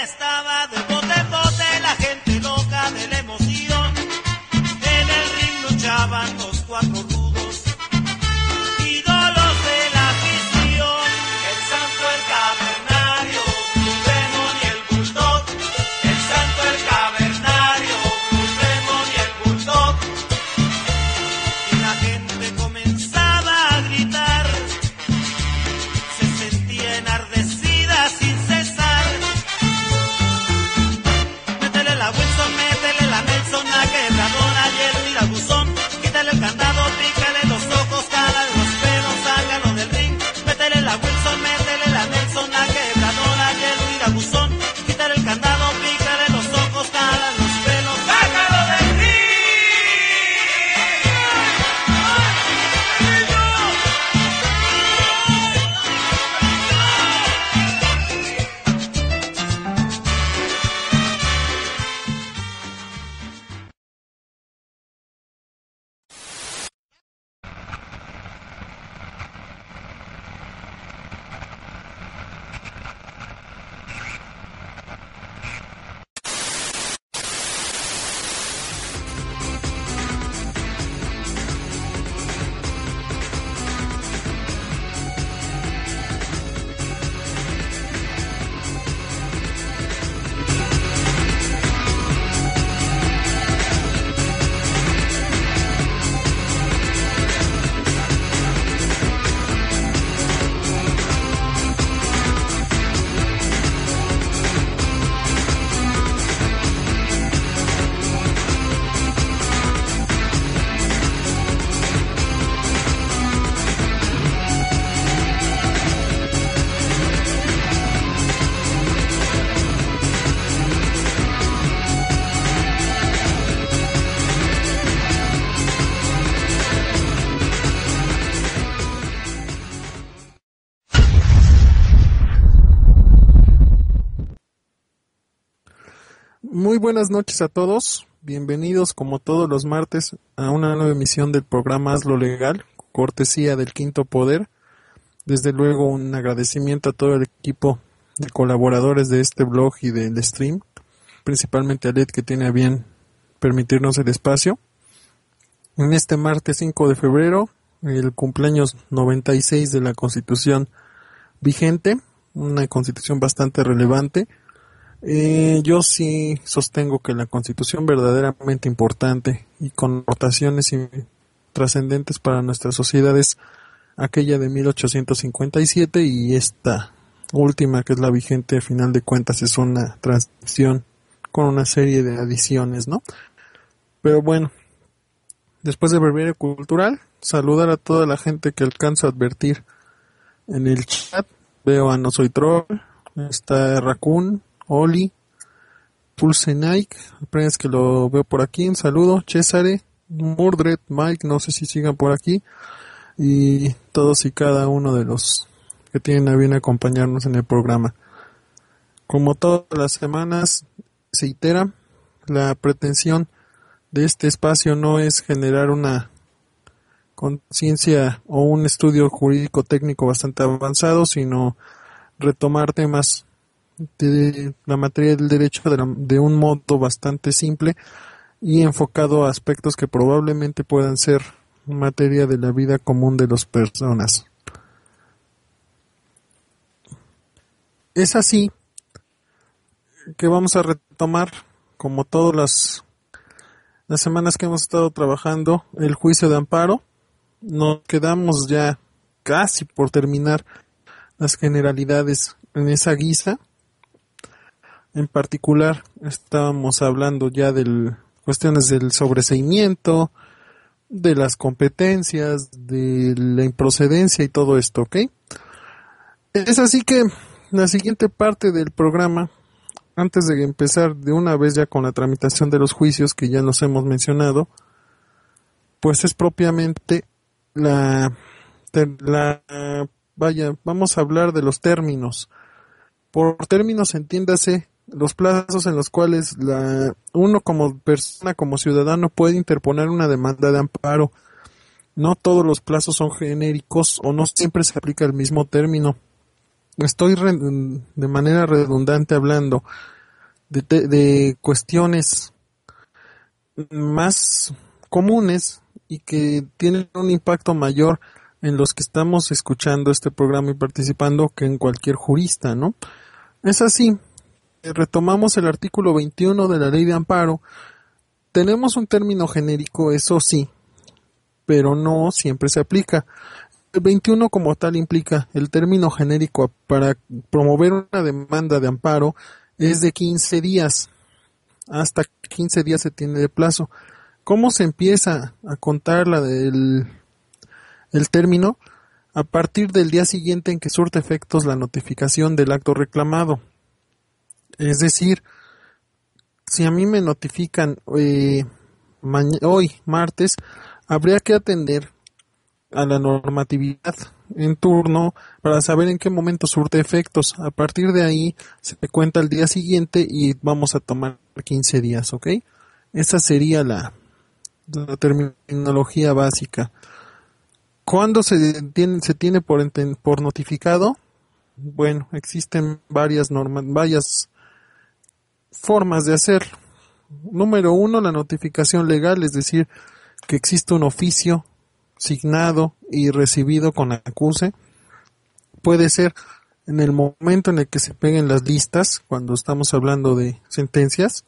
estaba de bote en bote, la gente loca de la emoción. En el ring luchaban los cuatro rudos, ídolos de la afición. El santo, el cavernario, Blue Demon y el Bulldog. El santo, el cavernario, Blue Demon y el Bulldog. Y la gente comenzaba a gritar, se sentía enardecida sin cesar. Métele la Wilson, métele la Nelson, la quebradora y el tirabuzón. Quítale el candado, pícale los ojos, cálale los pelos, sácalo del ring. Métele la Wilson, métele la Nelson, la quebradora y el tirabuzón. Quítale el candado, pícale los ojos, cálale los pelos, sácalo del ring. Muy buenas noches a todos, bienvenidos como todos los martes a una nueva emisión del programa Hazlo Legal, cortesía del Quinto Poder. Desde luego un agradecimiento a todo el equipo de colaboradores de este blog y del stream, principalmente a Led que tiene a bien permitirnos el espacio. En este martes 5 de febrero, el cumpleaños 96 de la Constitución vigente, una Constitución bastante relevante. Yo sí sostengo que la Constitución verdaderamente importante y con notaciones trascendentes para nuestra sociedad es aquella de 1857 y esta última, que es la vigente, a final de cuentas es una transición con una serie de adiciones, ¿no? Pero bueno, después de breviario cultural, saludar a toda la gente que alcanzo a advertir en el chat. Veo a No Soy Troll, está Raccoon, Oli, Pulse Nike, apenas que lo veo por aquí, un saludo, Cesare, Mordred, Mike, no sé si sigan por aquí, y todos y cada uno de los que tienen a bien acompañarnos en el programa. Como todas las semanas se itera, la pretensión de este espacio no es generar una conciencia o un estudio jurídico técnico bastante avanzado, sino retomar temas de la materia del derecho de un modo bastante simple y enfocado a aspectos que probablemente puedan ser materia de la vida común de las personas. Es así que vamos a retomar, como todas las semanas que hemos estado trabajando, el juicio de amparo. Nos quedamos ya casi por terminar las generalidades en esa guisa. En particular, estábamos hablando ya de cuestiones del sobreseimiento, de las competencias, de la improcedencia y todo esto, ¿ok? Es así que la siguiente parte del programa, antes de empezar de una vez ya con la tramitación de los juicios que ya los hemos mencionado, pues es propiamente vamos a hablar de los términos. Por términos entiéndase los plazos en los cuales uno como persona, como ciudadano, puede interponer una demanda de amparo. No todos los plazos son genéricos o no siempre se aplica el mismo término. Estoy de manera redundante hablando. de cuestiones más comunes y que tienen un impacto mayor en los que estamos escuchando este programa y participando que en cualquier jurista, ¿no? Es así. Retomamos el artículo 21 de la Ley de Amparo. Tenemos un término genérico, eso sí, pero no siempre se aplica. El 21 como tal implica el término genérico para promover una demanda de amparo es de 15 días. Hasta 15 días se tiene de plazo. ¿Cómo se empieza a contar el término? A partir del día siguiente en que surte efectos la notificación del acto reclamado. Es decir, si a mí me notifican hoy, martes, habría que atender a la normatividad en turno para saber en qué momento surte efectos. A partir de ahí se cuenta el día siguiente y vamos a tomar 15 días, ¿ok? Esa sería la terminología básica. ¿Cuándo se tiene por notificado? Bueno, existen varias formas de hacerlo. Número 1, la notificación legal, es decir, que existe un oficio signado y recibido con acuse. Puede ser en el momento en el que se peguen las listas, cuando estamos hablando de sentencias,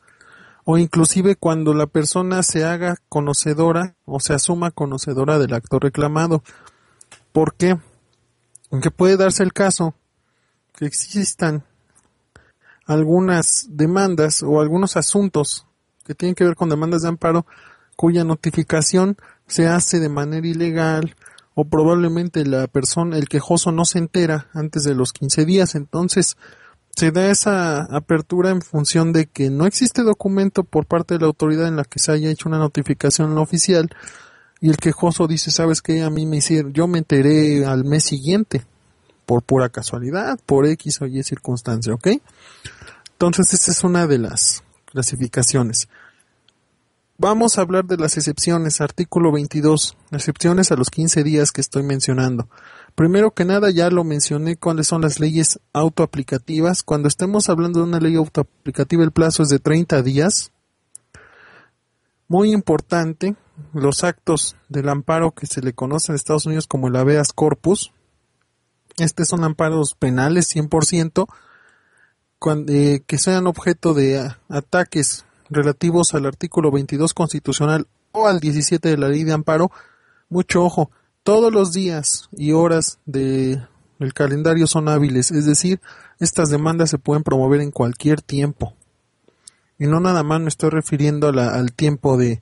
o inclusive cuando la persona se haga conocedora o se asuma conocedora del acto reclamado. ¿Por qué? Porque puede darse el caso que existan algunas demandas o algunos asuntos que tienen que ver con demandas de amparo cuya notificación se hace de manera ilegal o probablemente el quejoso no se entera antes de los 15 días. Entonces se da esa apertura en función de que no existe documento por parte de la autoridad en la que se haya hecho una notificación oficial y el quejoso dice, ¿sabes qué? Yo me enteré al mes siguiente por pura casualidad, por X o Y circunstancia, ¿ok? Entonces esta es una de las clasificaciones. Vamos a hablar de las excepciones, artículo 22, excepciones a los 15 días que estoy mencionando. Primero que nada, ya lo mencioné, cuáles son las leyes autoaplicativas. Cuando estemos hablando de una ley autoaplicativa, el plazo es de 30 días. Muy importante, los actos del amparo que se le conoce en Estados Unidos como el habeas corpus. Estos son amparos penales 100%, que sean objeto de ataques relativos al artículo 22 constitucional o al 17 de la Ley de Amparo. Mucho ojo, todos los días y horas del calendario son hábiles, es decir, estas demandas se pueden promover en cualquier tiempo. Y no nada más me estoy refiriendo al tiempo de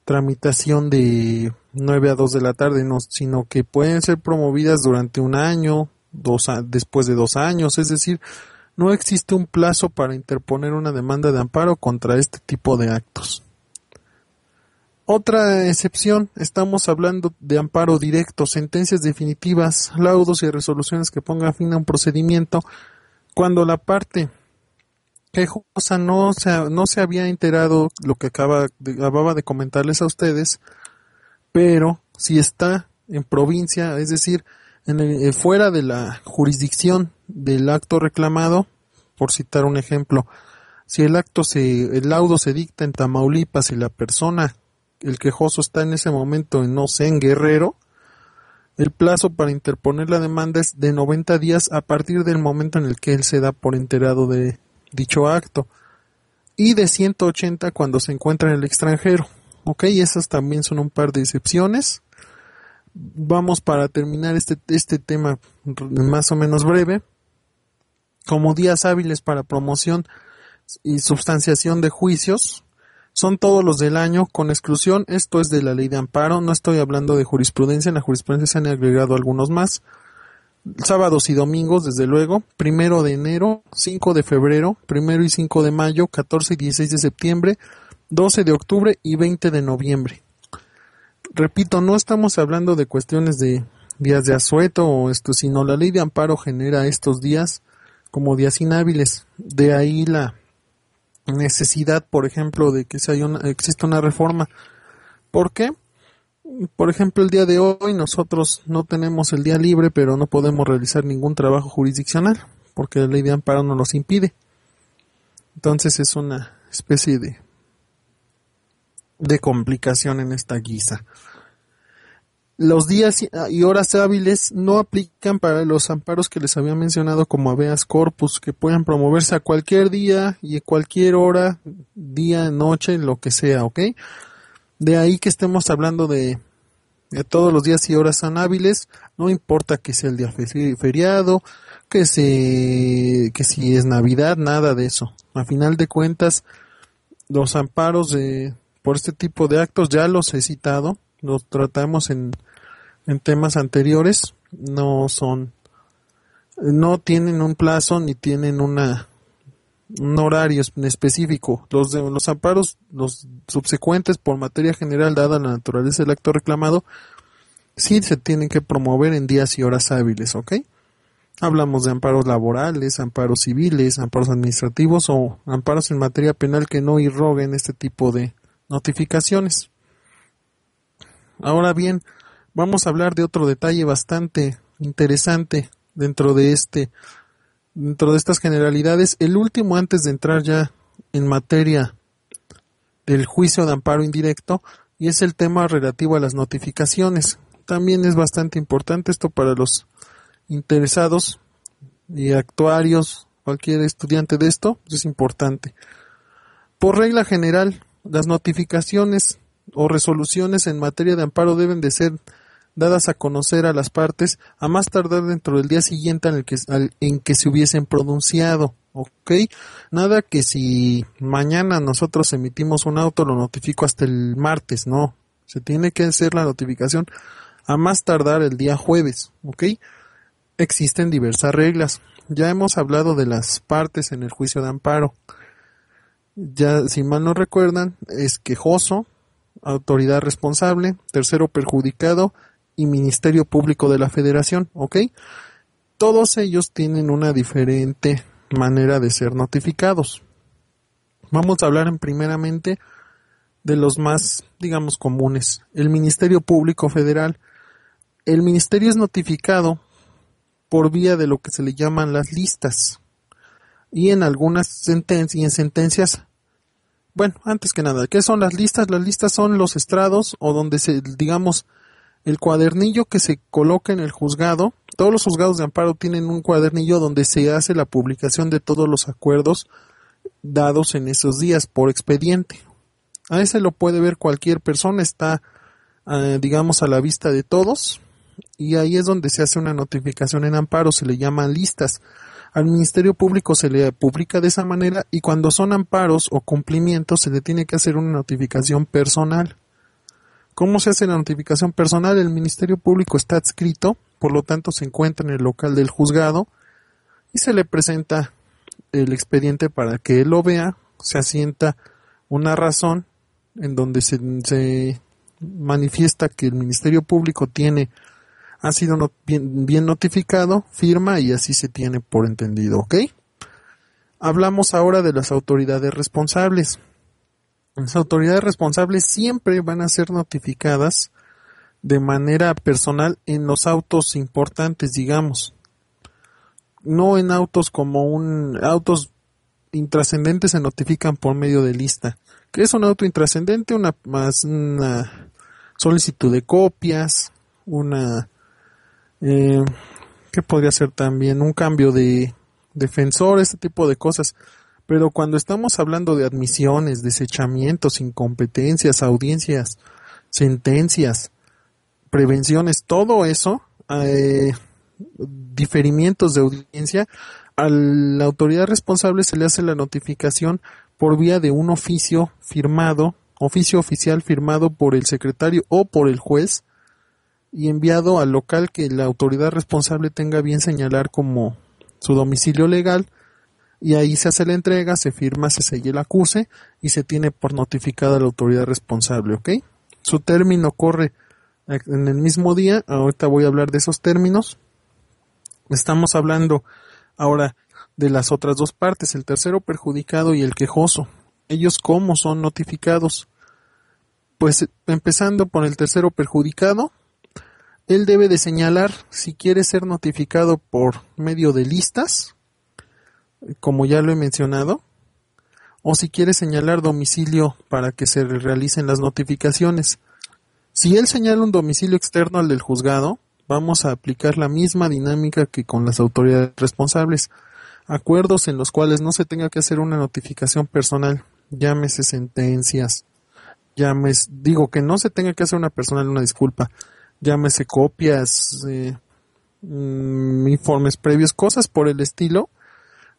tramitación de 9 a 2 de la tarde, no, sino que pueden ser promovidas durante un año, después de 2 años, es decir, no existe un plazo para interponer una demanda de amparo contra este tipo de actos. Otra excepción, estamos hablando de amparo directo, sentencias definitivas, laudos y resoluciones que pongan fin a un procedimiento cuando la parte quejosa no se había enterado lo que acababa de comentarles a ustedes, pero si está en provincia, es decir, fuera de la jurisdicción del acto reclamado, por citar un ejemplo, si el laudo se dicta en Tamaulipas y el quejoso está en ese momento en Guerrero, el plazo para interponer la demanda es de 90 días a partir del momento en el que él se da por enterado de dicho acto, y de 180 cuando se encuentra en el extranjero. Ok, esas también son un par de excepciones. Vamos para terminar este tema más o menos breve. Como días hábiles para promoción y substanciación de juicios, son todos los del año, con exclusión, esto es de la Ley de Amparo, no estoy hablando de jurisprudencia, en la jurisprudencia se han agregado algunos más. Sábados y domingos, desde luego, 1 de enero, 5 de febrero, 1 y 5 de mayo, 14 y 16 de septiembre, 12 de octubre y 20 de noviembre. Repito, no estamos hablando de cuestiones de días de asueto sino la Ley de Amparo genera estos días como días inhábiles. De ahí la necesidad, por ejemplo, de que exista una reforma. ¿Por qué? Por ejemplo, el día de hoy nosotros no tenemos el día libre, pero no podemos realizar ningún trabajo jurisdiccional, porque la Ley de Amparo nos los impide. Entonces es una especie de complicación en esta guisa. Los días y horas hábiles no aplican para los amparos que les había mencionado como habeas corpus, que pueden promoverse a cualquier día y a cualquier hora, día, noche, lo que sea, ¿ok? De ahí que estemos hablando de todos los días y horas son hábiles, no importa que sea el día feriado, que si es Navidad, nada de eso. A final de cuentas, los amparos por este tipo de actos ya los he citado, los tratamos en temas anteriores, no tienen un plazo ni tienen un horario específico. Los amparos, los subsecuentes por materia general dada la naturaleza del acto reclamado, sí se tienen que promover en días y horas hábiles, ¿ok? Hablamos de amparos laborales, amparos civiles, amparos administrativos o amparos en materia penal que no irroguen este tipo de notificaciones. Ahora bien, vamos a hablar de otro detalle bastante interesante dentro de estas generalidades. El último, antes de entrar ya en materia del juicio de amparo indirecto, y es el tema relativo a las notificaciones. También es bastante importante esto para los interesados y actuarios, cualquier estudiante de esto, es importante. Por regla general, las notificaciones o resoluciones en materia de amparo deben de ser dadas a conocer a las partes a más tardar dentro del día siguiente en que se hubiesen pronunciado, ¿ok? Nada que si mañana nosotros emitimos un auto lo notifico hasta el martes, no. Se tiene que hacer la notificación a más tardar el día jueves, ¿ok? Existen diversas reglas. Ya hemos hablado de las partes en el juicio de amparo. Ya, si mal no recuerdan, es quejoso, autoridad responsable, tercero perjudicado y Ministerio Público de la Federación, ¿ok? Todos ellos tienen una diferente manera de ser notificados. Vamos a hablar primeramente de los más, digamos, comunes. El Ministerio Público Federal. El ministerio es notificado por vía de lo que se le llaman las listas. Y en algunas sentencias, bueno, antes que nada, ¿qué son las listas? Las listas son los estrados o donde digamos, el cuadernillo que se coloca en el juzgado. Todos los juzgados de amparo tienen un cuadernillo donde se hace la publicación de todos los acuerdos dados en esos días por expediente. A ese lo puede ver cualquier persona, está, digamos, a la vista de todos, y ahí es donde se hace una notificación en amparo, se le llaman listas. Al Ministerio Público se le publica de esa manera, y cuando son amparos o cumplimientos se le tiene que hacer una notificación personal. ¿Cómo se hace la notificación personal? El Ministerio Público está adscrito, por lo tanto se encuentra en el local del juzgado y se le presenta el expediente para que él lo vea, se asienta una razón en donde se manifiesta que el Ministerio Público ha sido bien notificado, firma y así se tiene por entendido, ¿ok? Hablamos ahora de las autoridades responsables. Las autoridades responsables siempre van a ser notificadas de manera personal en los autos importantes, digamos. No en autos autos intrascendentes se notifican por medio de lista. ¿Qué es un auto intrascendente? Una solicitud de copias, ¿qué podría ser también? Un cambio de defensor, este tipo de cosas. Pero cuando estamos hablando de admisiones, desechamientos, incompetencias, audiencias, sentencias, prevenciones, todo eso, diferimientos de audiencia, a la autoridad responsable se le hace la notificación por vía de un oficio oficial firmado por el secretario o por el juez y enviado al local que la autoridad responsable tenga bien señalar como su domicilio legal, y ahí se hace la entrega, se firma, se sella el acuse y se tiene por notificada a la autoridad responsable, ¿ok? Su término corre en el mismo día. Ahorita voy a hablar de esos términos. Estamos hablando ahora de las otras dos partes, el tercero perjudicado y el quejoso. ¿Ellos cómo son notificados? Pues empezando por el tercero perjudicado, él debe de señalar si quiere ser notificado por medio de listas, como ya lo he mencionado, o si quiere señalar domicilio para que se realicen las notificaciones. Si él señala un domicilio externo al del juzgado, vamos a aplicar la misma dinámica que con las autoridades responsables. Acuerdos en los cuales no se tenga que hacer una notificación personal, llámese sentencias, que no se tenga que hacer una personal, una disculpa, llámese copias, informes previos, cosas por el estilo,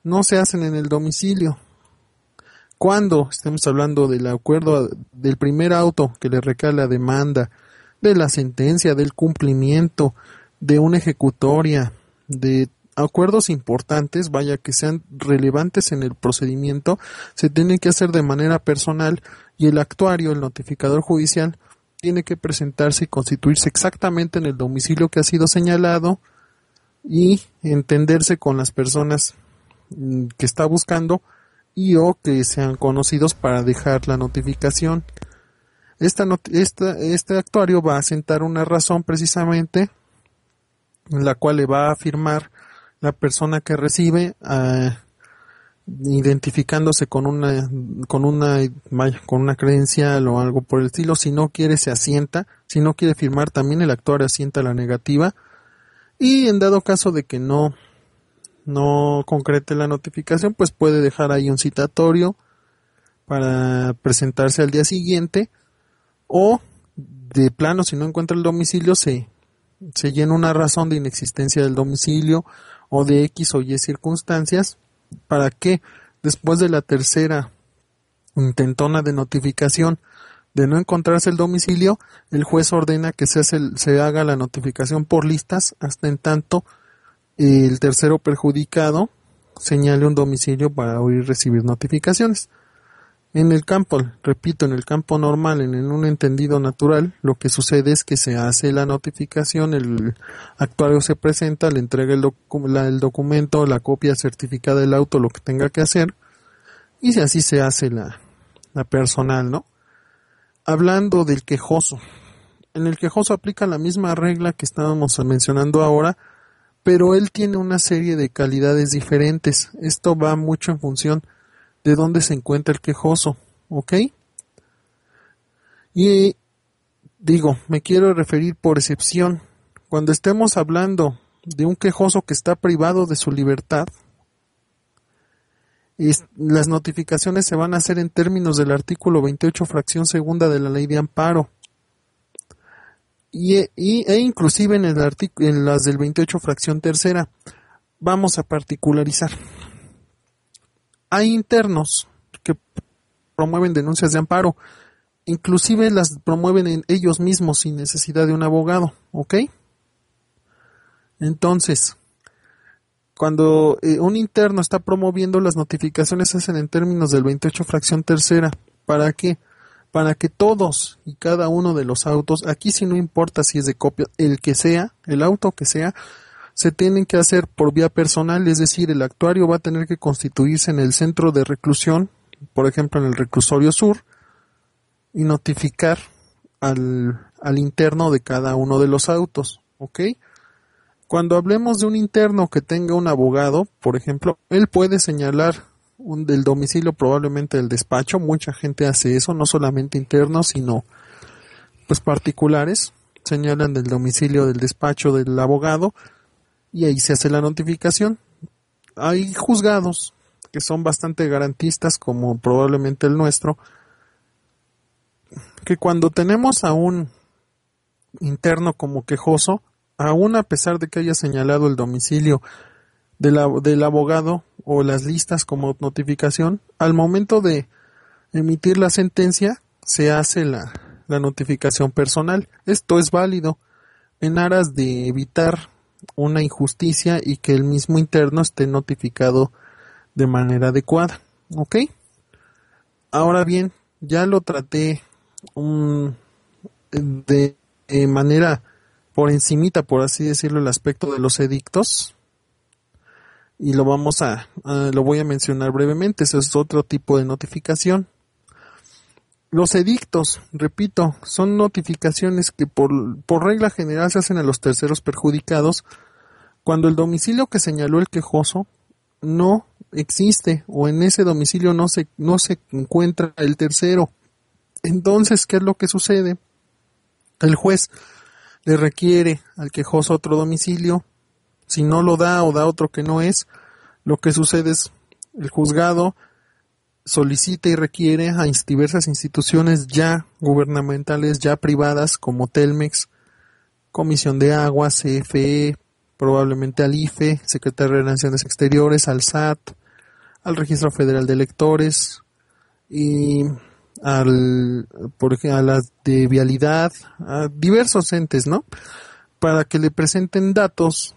no se hacen en el domicilio. Cuando estemos hablando del acuerdo del primer auto que le recae la demanda, de la sentencia, del cumplimiento, de una ejecutoria, de acuerdos importantes, vaya, que sean relevantes en el procedimiento, se tienen que hacer de manera personal y el actuario, el notificador judicial, tiene que presentarse y constituirse exactamente en el domicilio que ha sido señalado y entenderse con las personas que está buscando y o que sean conocidos para dejar la notificación. Este actuario va a asentar una razón precisamente en la cual le va a firmar la persona que recibe, identificándose con una credencial o algo por el estilo. Si no quiere, se asienta. Si no quiere firmar, también el actuario asienta la negativa. Y en dado caso de que no concrete la notificación, pues puede dejar ahí un citatorio para presentarse al día siguiente, o de plano, si no encuentra el domicilio, se llena una razón de inexistencia del domicilio o de X o Y circunstancias, para que después de la tercera intentona de notificación de no encontrarse el domicilio, el juez ordena que se haga la notificación por listas hasta en tanto el tercero perjudicado señale un domicilio para oír recibir notificaciones. En el campo, repito, en el campo normal, en un entendido natural, lo que sucede es que se hace la notificación, el actuario se presenta, le entrega el documento, la copia certificada del auto, lo que tenga que hacer, y así se hace la personal, ¿no? Hablando del quejoso. En el quejoso aplica la misma regla que estábamos mencionando ahora, pero él tiene una serie de calidades diferentes. Esto va mucho en función de dónde se encuentra el quejoso, ¿ok? Y me quiero referir por excepción. Cuando estemos hablando de un quejoso que está privado de su libertad, las notificaciones se van a hacer en términos del artículo 28, fracción segunda de la Ley de Amparo. E inclusive en las del 28, fracción tercera. Vamos a particularizar. Hay internos que promueven denuncias de amparo, inclusive las promueven ellos mismos sin necesidad de un abogado, ¿ok? Entonces, cuando un interno está promoviendo, las notificaciones se hacen en términos del 28, fracción tercera. ¿Para qué? Para que todos y cada uno de los autos, aquí sí no importa si es de copia, el auto que sea, se tienen que hacer por vía personal, es decir, el actuario va a tener que constituirse en el centro de reclusión, por ejemplo en el reclusorio sur, y notificar al interno de cada uno de los autos, ¿ok? Cuando hablemos de un interno que tenga un abogado, por ejemplo, él puede señalar del domicilio, probablemente del despacho. Mucha gente hace eso, no solamente internos, sino pues particulares, señalan del domicilio del despacho del abogado y ahí se hace la notificación. Hay juzgados que son bastante garantistas, como probablemente el nuestro, que cuando tenemos a un interno como quejoso, aún a pesar de que haya señalado el domicilio del abogado o las listas como notificación, al momento de emitir la sentencia se hace la notificación personal. Esto es válido en aras de evitar una injusticia y que el mismo interno esté notificado de manera adecuada, ¿ok? Ahora bien, ya lo traté de manera por encimita, por así decirlo, el aspecto de los edictos, y lo voy a mencionar brevemente. Ese es otro tipo de notificación. Los edictos, repito, son notificaciones que por regla general se hacen a los terceros perjudicados cuando el domicilio que señaló el quejoso no existe o en ese domicilio no se encuentra el tercero. Entonces, ¿qué es lo que sucede? El juez le requiere al quejoso otro domicilio. Si no lo da o da otro que no es, lo que sucede es el juzgado solicita y requiere a diversas instituciones ya gubernamentales, ya privadas, como Telmex, Comisión de Agua, CFE, probablemente al IFE, Secretaría de Relaciones Exteriores, al SAT, al Registro Federal de Electores y a las de vialidad, a diversos entes, ¿no? Para que le presenten datos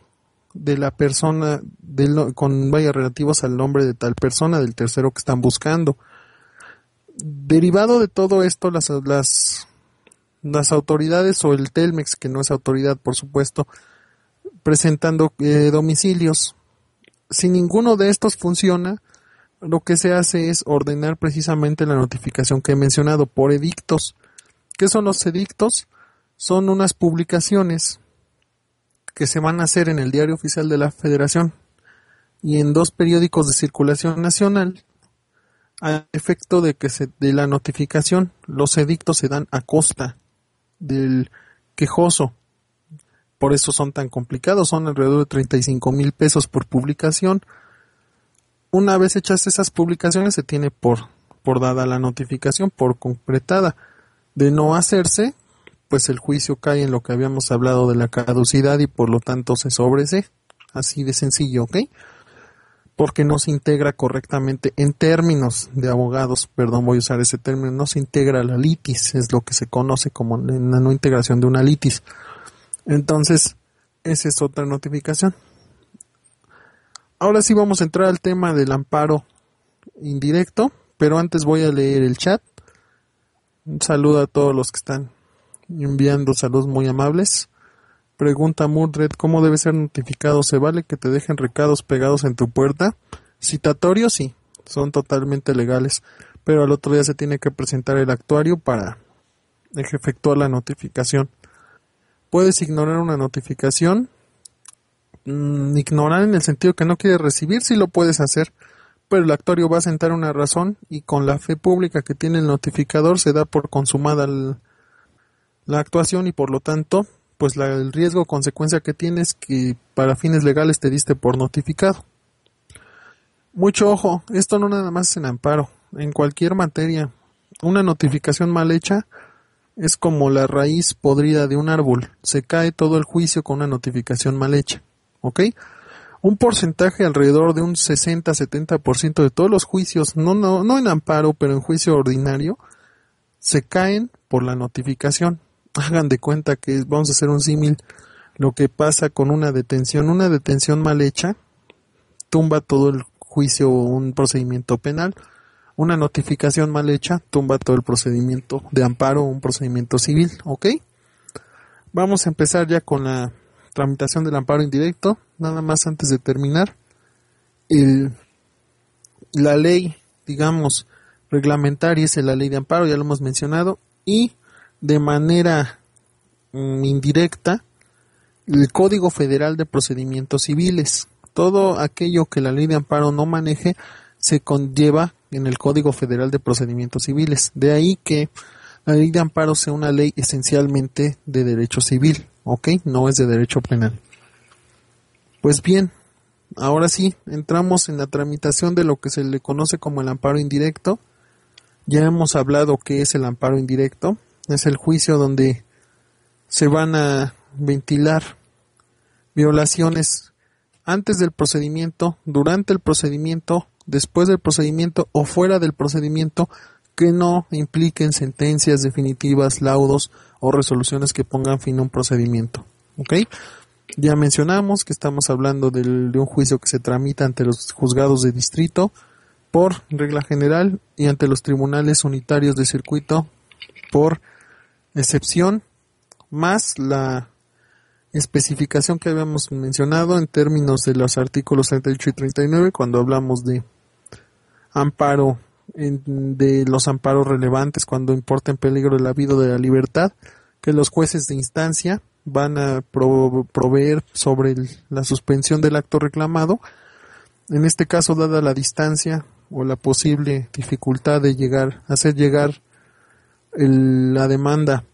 de la persona, relativos al nombre de tal persona, del tercero que están buscando. Derivado de todo esto, las autoridades o el Telmex, que no es autoridad, por supuesto, presentando domicilios. Si ninguno de estos funciona, lo que se hace es ordenar precisamente la notificación que he mencionado por edictos. ¿Qué son los edictos? Son unas publicaciones que se van a hacer en el Diario Oficial de la Federación y en 2 periódicos de circulación nacional, a efecto de que de la notificación. Los edictos se dan a costa del quejoso. Por eso son tan complicados, son alrededor de 35,000 pesos por publicación. Una vez hechas esas publicaciones se tiene por dada la notificación, por completada. De no hacerse, pues el juicio cae en lo que habíamos hablado de la caducidad y por lo tanto se sobresee. Así de sencillo, ¿ok? Porque no se integra correctamente en términos de abogados, voy a usar ese término, no se integra la litis, es lo que se conoce como la no integración de una litis. Entonces, esa es otra notificación. Ahora sí vamos a entrar al tema del amparo indirecto, pero antes voy a leer el chat. Un saludo a todos los que están enviando saludos muy amables. Pregunta Murdred, ¿cómo debe ser notificado? ¿Se vale que te dejen recados pegados en tu puerta? Citatorios sí, son totalmente legales, pero al otro día se tiene que presentar el actuario para efectuar la notificación. Puedes ignorar una notificación. Ignorar en el sentido que no quieres recibir, sí lo puedes hacer, pero el actuario va a sentar una razón y con la fe pública que tiene el notificador se da por consumada la actuación y por lo tanto, pues el riesgo o consecuencia que tienes que para fines legales te diste por notificado. Mucho ojo, esto no nada más es en amparo, en cualquier materia. Una notificación mal hecha es como la raíz podrida de un árbol, se cae todo el juicio con una notificación mal hecha, ¿ok? Un porcentaje alrededor de un 60-70% de todos los juicios, no en amparo, pero en juicio ordinario, se caen por la notificación. Hagan de cuenta que vamos a hacer un símil, lo que pasa con una detención mal hecha, tumba todo el juicio o un procedimiento penal. Una notificación mal hecha tumba todo el procedimiento de amparo o un procedimiento civil, ¿ok? Vamos a empezar ya con la tramitación del amparo indirecto. Nada más antes de terminar, la ley, digamos, reglamentaria es la ley de amparo, ya lo hemos mencionado, y de manera indirecta, el Código Federal de Procedimientos Civiles. Todo aquello que la ley de amparo no maneje se conlleva en el Código Federal de Procedimientos Civiles. De ahí que la ley de amparo sea una ley esencialmente de derecho civil, ¿ok? No es de derecho penal. Pues bien, ahora sí, entramos en la tramitación de lo que se le conoce como el amparo indirecto. Ya hemos hablado qué es el amparo indirecto. Es el juicio donde se van a ventilar violaciones antes del procedimiento, durante el procedimiento, después del procedimiento o fuera del procedimiento que no impliquen sentencias definitivas, laudos o resoluciones que pongan fin a un procedimiento. ¿Ok? Ya mencionamos que estamos hablando de un juicio que se tramita ante los juzgados de distrito por regla general y ante los tribunales unitarios de circuito por excepción, más la especificación que habíamos mencionado en términos de los artículos 38 y 39 cuando hablamos de amparo, de los amparos relevantes cuando importa en peligro la vida o de la libertad, que los jueces de instancia van a proveer sobre la suspensión del acto reclamado en este caso, dada la distancia o la posible dificultad de hacer llegar la demanda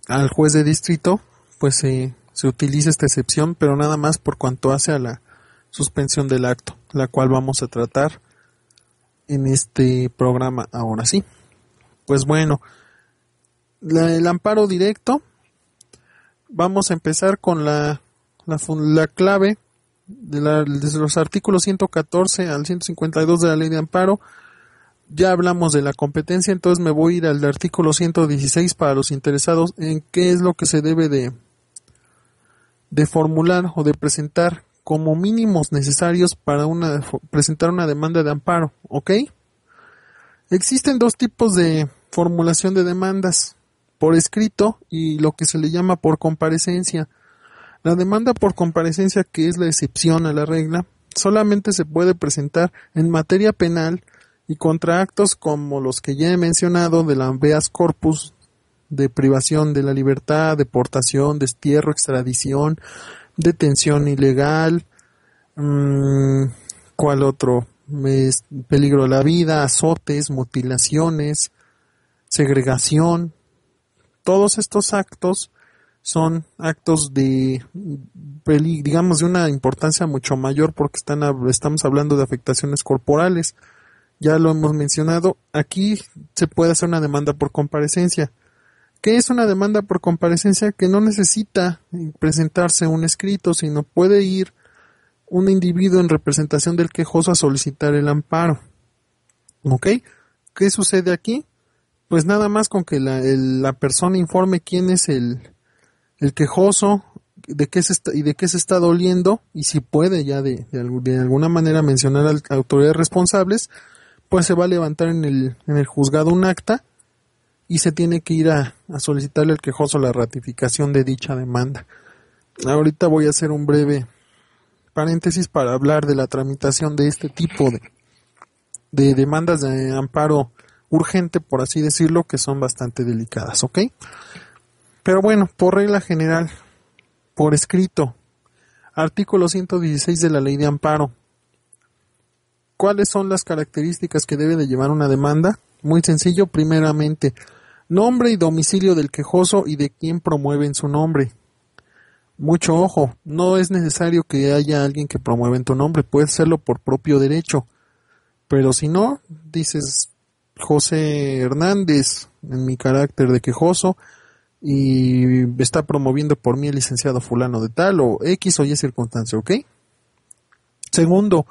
al juez de distrito, pues se utiliza esta excepción, pero nada más por cuanto hace a la suspensión del acto, la cual vamos a tratar en este programa ahora sí. Pues bueno, el amparo directo, vamos a empezar con la clave desde los artículos 114 al 152 de la ley de amparo. Ya hablamos de la competencia, entonces me voy a ir al artículo 116 para los interesados en qué es lo que se debe de formular o de presentar como mínimos necesarios para presentar una demanda de amparo, ¿ok? Existen dos tipos de formulación de demandas, por escrito y lo que se le llama por comparecencia. La demanda por comparecencia, que es la excepción a la regla, solamente se puede presentar en materia penal y contra actos como los que ya he mencionado del habeas corpus, de privación de la libertad, deportación, destierro, extradición, detención ilegal, ¿cuál otro? Peligro de la vida, azotes, mutilaciones, segregación. Todos estos actos son actos digamos, de una importancia mucho mayor porque estamos hablando de afectaciones corporales. Ya lo hemos mencionado. Aquí se puede hacer una demanda por comparecencia. ¿Qué es una demanda por comparecencia? Que no necesita presentarse un escrito, sino puede ir un individuo en representación del quejoso a solicitar el amparo. ¿Ok? ¿Qué sucede aquí? Pues nada más con que la persona informe quién es el quejoso, de qué se está doliendo, y si puede ya de alguna manera mencionar a las autoridades responsables, pues se va a levantar en el juzgado un acta y se tiene que ir a solicitarle al quejoso la ratificación de dicha demanda. Ahorita voy a hacer un breve paréntesis para hablar de la tramitación de este tipo de demandas de amparo urgente, por así decirlo, que son bastante delicadas, ¿ok? Pero bueno, por regla general, por escrito, artículo 116 de la ley de amparo. ¿Cuáles son las características que debe de llevar una demanda? Muy sencillo, primeramente, nombre y domicilio del quejoso y de quien promueve en su nombre. Mucho ojo, no es necesario que haya alguien que promueva en tu nombre, puedes hacerlo por propio derecho. Pero si no, dices José Hernández en mi carácter de quejoso y está promoviendo por mí el licenciado fulano de tal o X o Y circunstancia, ¿ok? Segundo,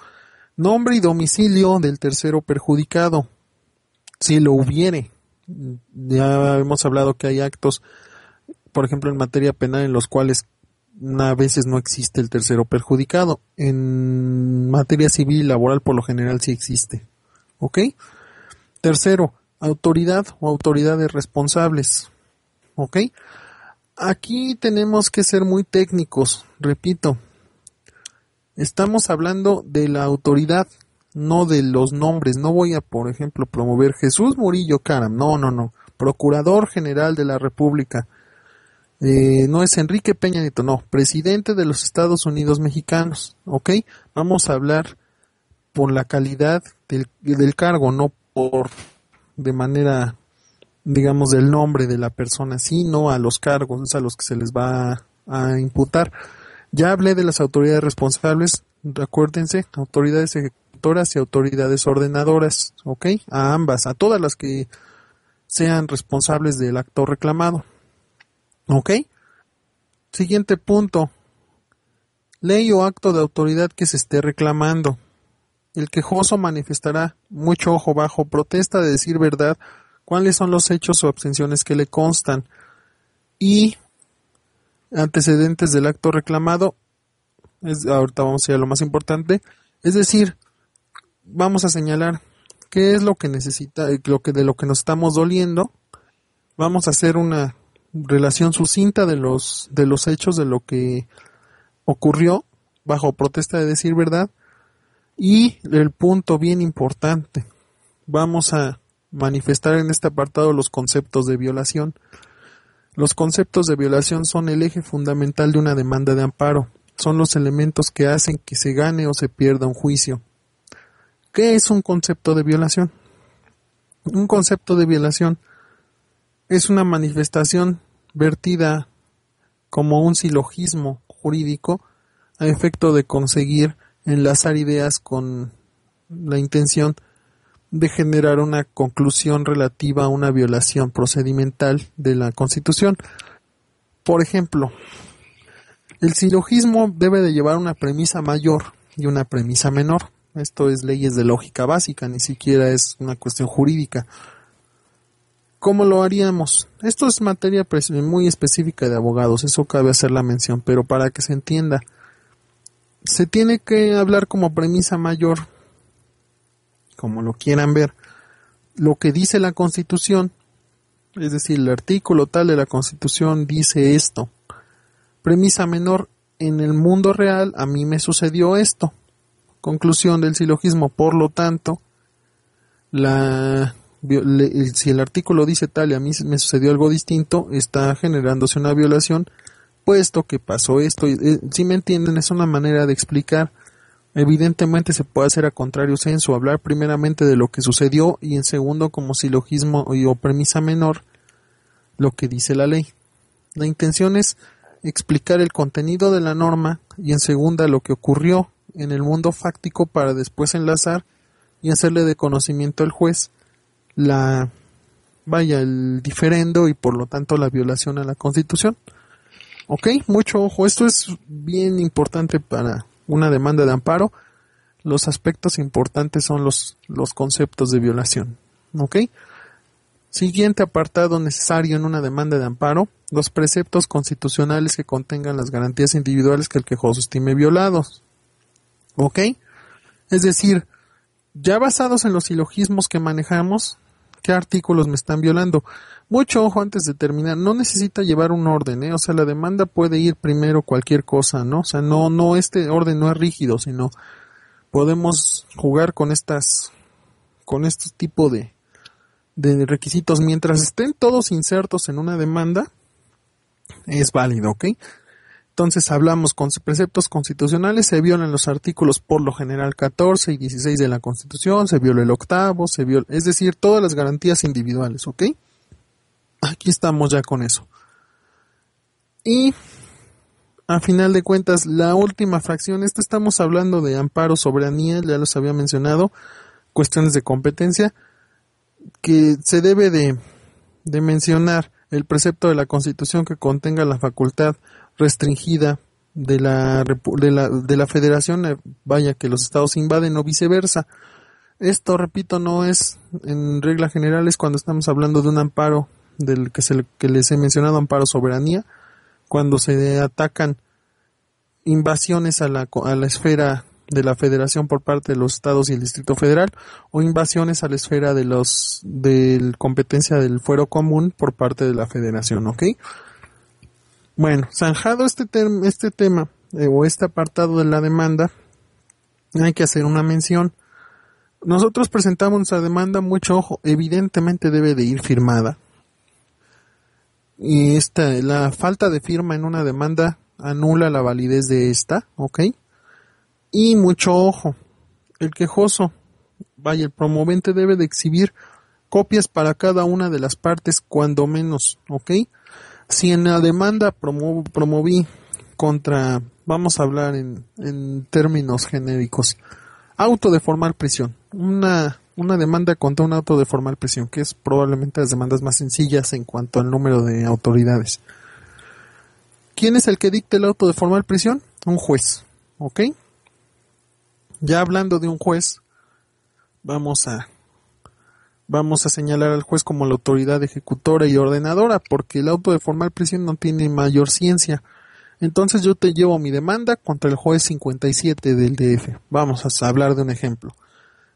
nombre y domicilio del tercero perjudicado, si lo hubiere. Ya hemos hablado que hay actos, por ejemplo en materia penal, en los cuales a veces no existe el tercero perjudicado. En materia civil y laboral por lo general sí existe, ¿ok? Tercero, autoridad o autoridades responsables, ¿ok? Aquí tenemos que ser muy técnicos, repito. Estamos hablando de la autoridad, no de los nombres. No voy a, por ejemplo, promover Jesús Murillo Caram. No. Procurador General de la República. No es Enrique Peña Nieto, no. Presidente de los Estados Unidos Mexicanos, ¿ok? Vamos a hablar por la calidad del cargo, no de manera, digamos, del nombre de la persona, sino a los cargos, a los que se les va a imputar. Ya hablé de las autoridades responsables, acuérdense, autoridades ejecutoras y autoridades ordenadoras, ¿ok? A ambas, a todas las que sean responsables del acto reclamado, ¿ok? Siguiente punto, ley o acto de autoridad que se esté reclamando. El quejoso manifestará, mucho ojo, bajo protesta de decir verdad, cuáles son los hechos o abstenciones que le constan y antecedentes del acto reclamado. Ahorita vamos a ir a lo más importante, es decir, vamos a señalar qué es lo que necesita, de lo que nos estamos doliendo. Vamos a hacer una relación sucinta de los hechos, de lo que ocurrió, bajo protesta de decir verdad. Y el punto bien importante, vamos a manifestar en este apartado los conceptos de violación. Los conceptos de violación son el eje fundamental de una demanda de amparo. son los elementos que hacen que se gane o se pierda un juicio. ¿Qué es un concepto de violación? Un concepto de violación es una manifestación vertida como un silogismo jurídico a efecto de conseguir enlazar ideas con la intención de generar una conclusión relativa a una violación procedimental de la Constitución. Por ejemplo, el silogismo debe de llevar una premisa mayor y una premisa menor. Esto es leyes de lógica básica, ni siquiera es una cuestión jurídica. ¿Cómo lo haríamos? Esto es materia muy específica de abogados, eso cabe hacer la mención, pero para que se entienda, se tiene que hablar como premisa mayor, como lo quieran ver, lo que dice la Constitución, es decir, el artículo tal de la Constitución dice esto. Premisa menor, en el mundo real a mí me sucedió esto. Conclusión del silogismo, por lo tanto, si el artículo dice tal y a mí me sucedió algo distinto, está generándose una violación, puesto que pasó esto. Si me entienden, es una manera de explicar. Evidentemente se puede hacer a contrario sensu, hablar primeramente de lo que sucedió y en segundo como silogismo o premisa menor lo que dice la ley. La intención es explicar el contenido de la norma y en segunda lo que ocurrió en el mundo fáctico para después enlazar y hacerle de conocimiento al juez el diferendo y por lo tanto la violación a la Constitución. Ok, mucho ojo, esto es bien importante para una demanda de amparo. Los aspectos importantes son los conceptos de violación. Ok. Siguiente apartado necesario en una demanda de amparo: los preceptos constitucionales que contengan las garantías individuales que el quejoso estime violados. Ok. Es decir, ya basados en los silogismos que manejamos, ¿qué artículos me están violando? Mucho ojo antes de terminar, no necesita llevar un orden, o sea, la demanda puede ir primero cualquier cosa, ¿no? O sea, no este orden no es rígido, sino podemos jugar con este tipo de requisitos. Mientras estén todos insertos en una demanda, es válido, ¿ok? Entonces hablamos con preceptos constitucionales, se violan los artículos por lo general 14 y 16 de la Constitución, se viola el octavo, es decir, todas las garantías individuales, ¿ok? Aquí estamos ya con eso. Y a final de cuentas, la última fracción, estamos hablando de amparo, soberanía, ya los había mencionado, cuestiones de competencia, que se debe de mencionar el precepto de la Constitución que contenga la facultad restringida de la Federación, que los estados invaden o viceversa. Esto, repito, no es en regla general, es cuando estamos hablando de un amparo del que les he mencionado, amparo soberanía, cuando se atacan invasiones a la esfera de la Federación por parte de los estados y el Distrito Federal, o invasiones a la esfera de competencia del fuero común por parte de la Federación, ¿ok? Bueno, zanjado este tema o este apartado de la demanda, hay que hacer una mención. Nosotros presentamos nuestra demanda, mucho ojo, evidentemente debe de ir firmada. Y la falta de firma en una demanda anula la validez de esta, ¿ok? Y mucho ojo, el quejoso, el promovente debe de exhibir copias para cada una de las partes cuando menos, ¿ok? Si en la demanda promoví contra, vamos a hablar en términos genéricos, auto de formal prisión, una demanda contra un auto de formal prisión, que es probablemente las demandas más sencillas en cuanto al número de autoridades. ¿Quién es el que dicta el auto de formal prisión? Un juez, ¿ok? Ya hablando de un juez, vamos a señalar al juez como la autoridad ejecutora y ordenadora, porque el auto de formal prisión no tiene mayor ciencia. Entonces yo te llevo mi demanda contra el juez 57 del DF. Vamos a hablar de un ejemplo.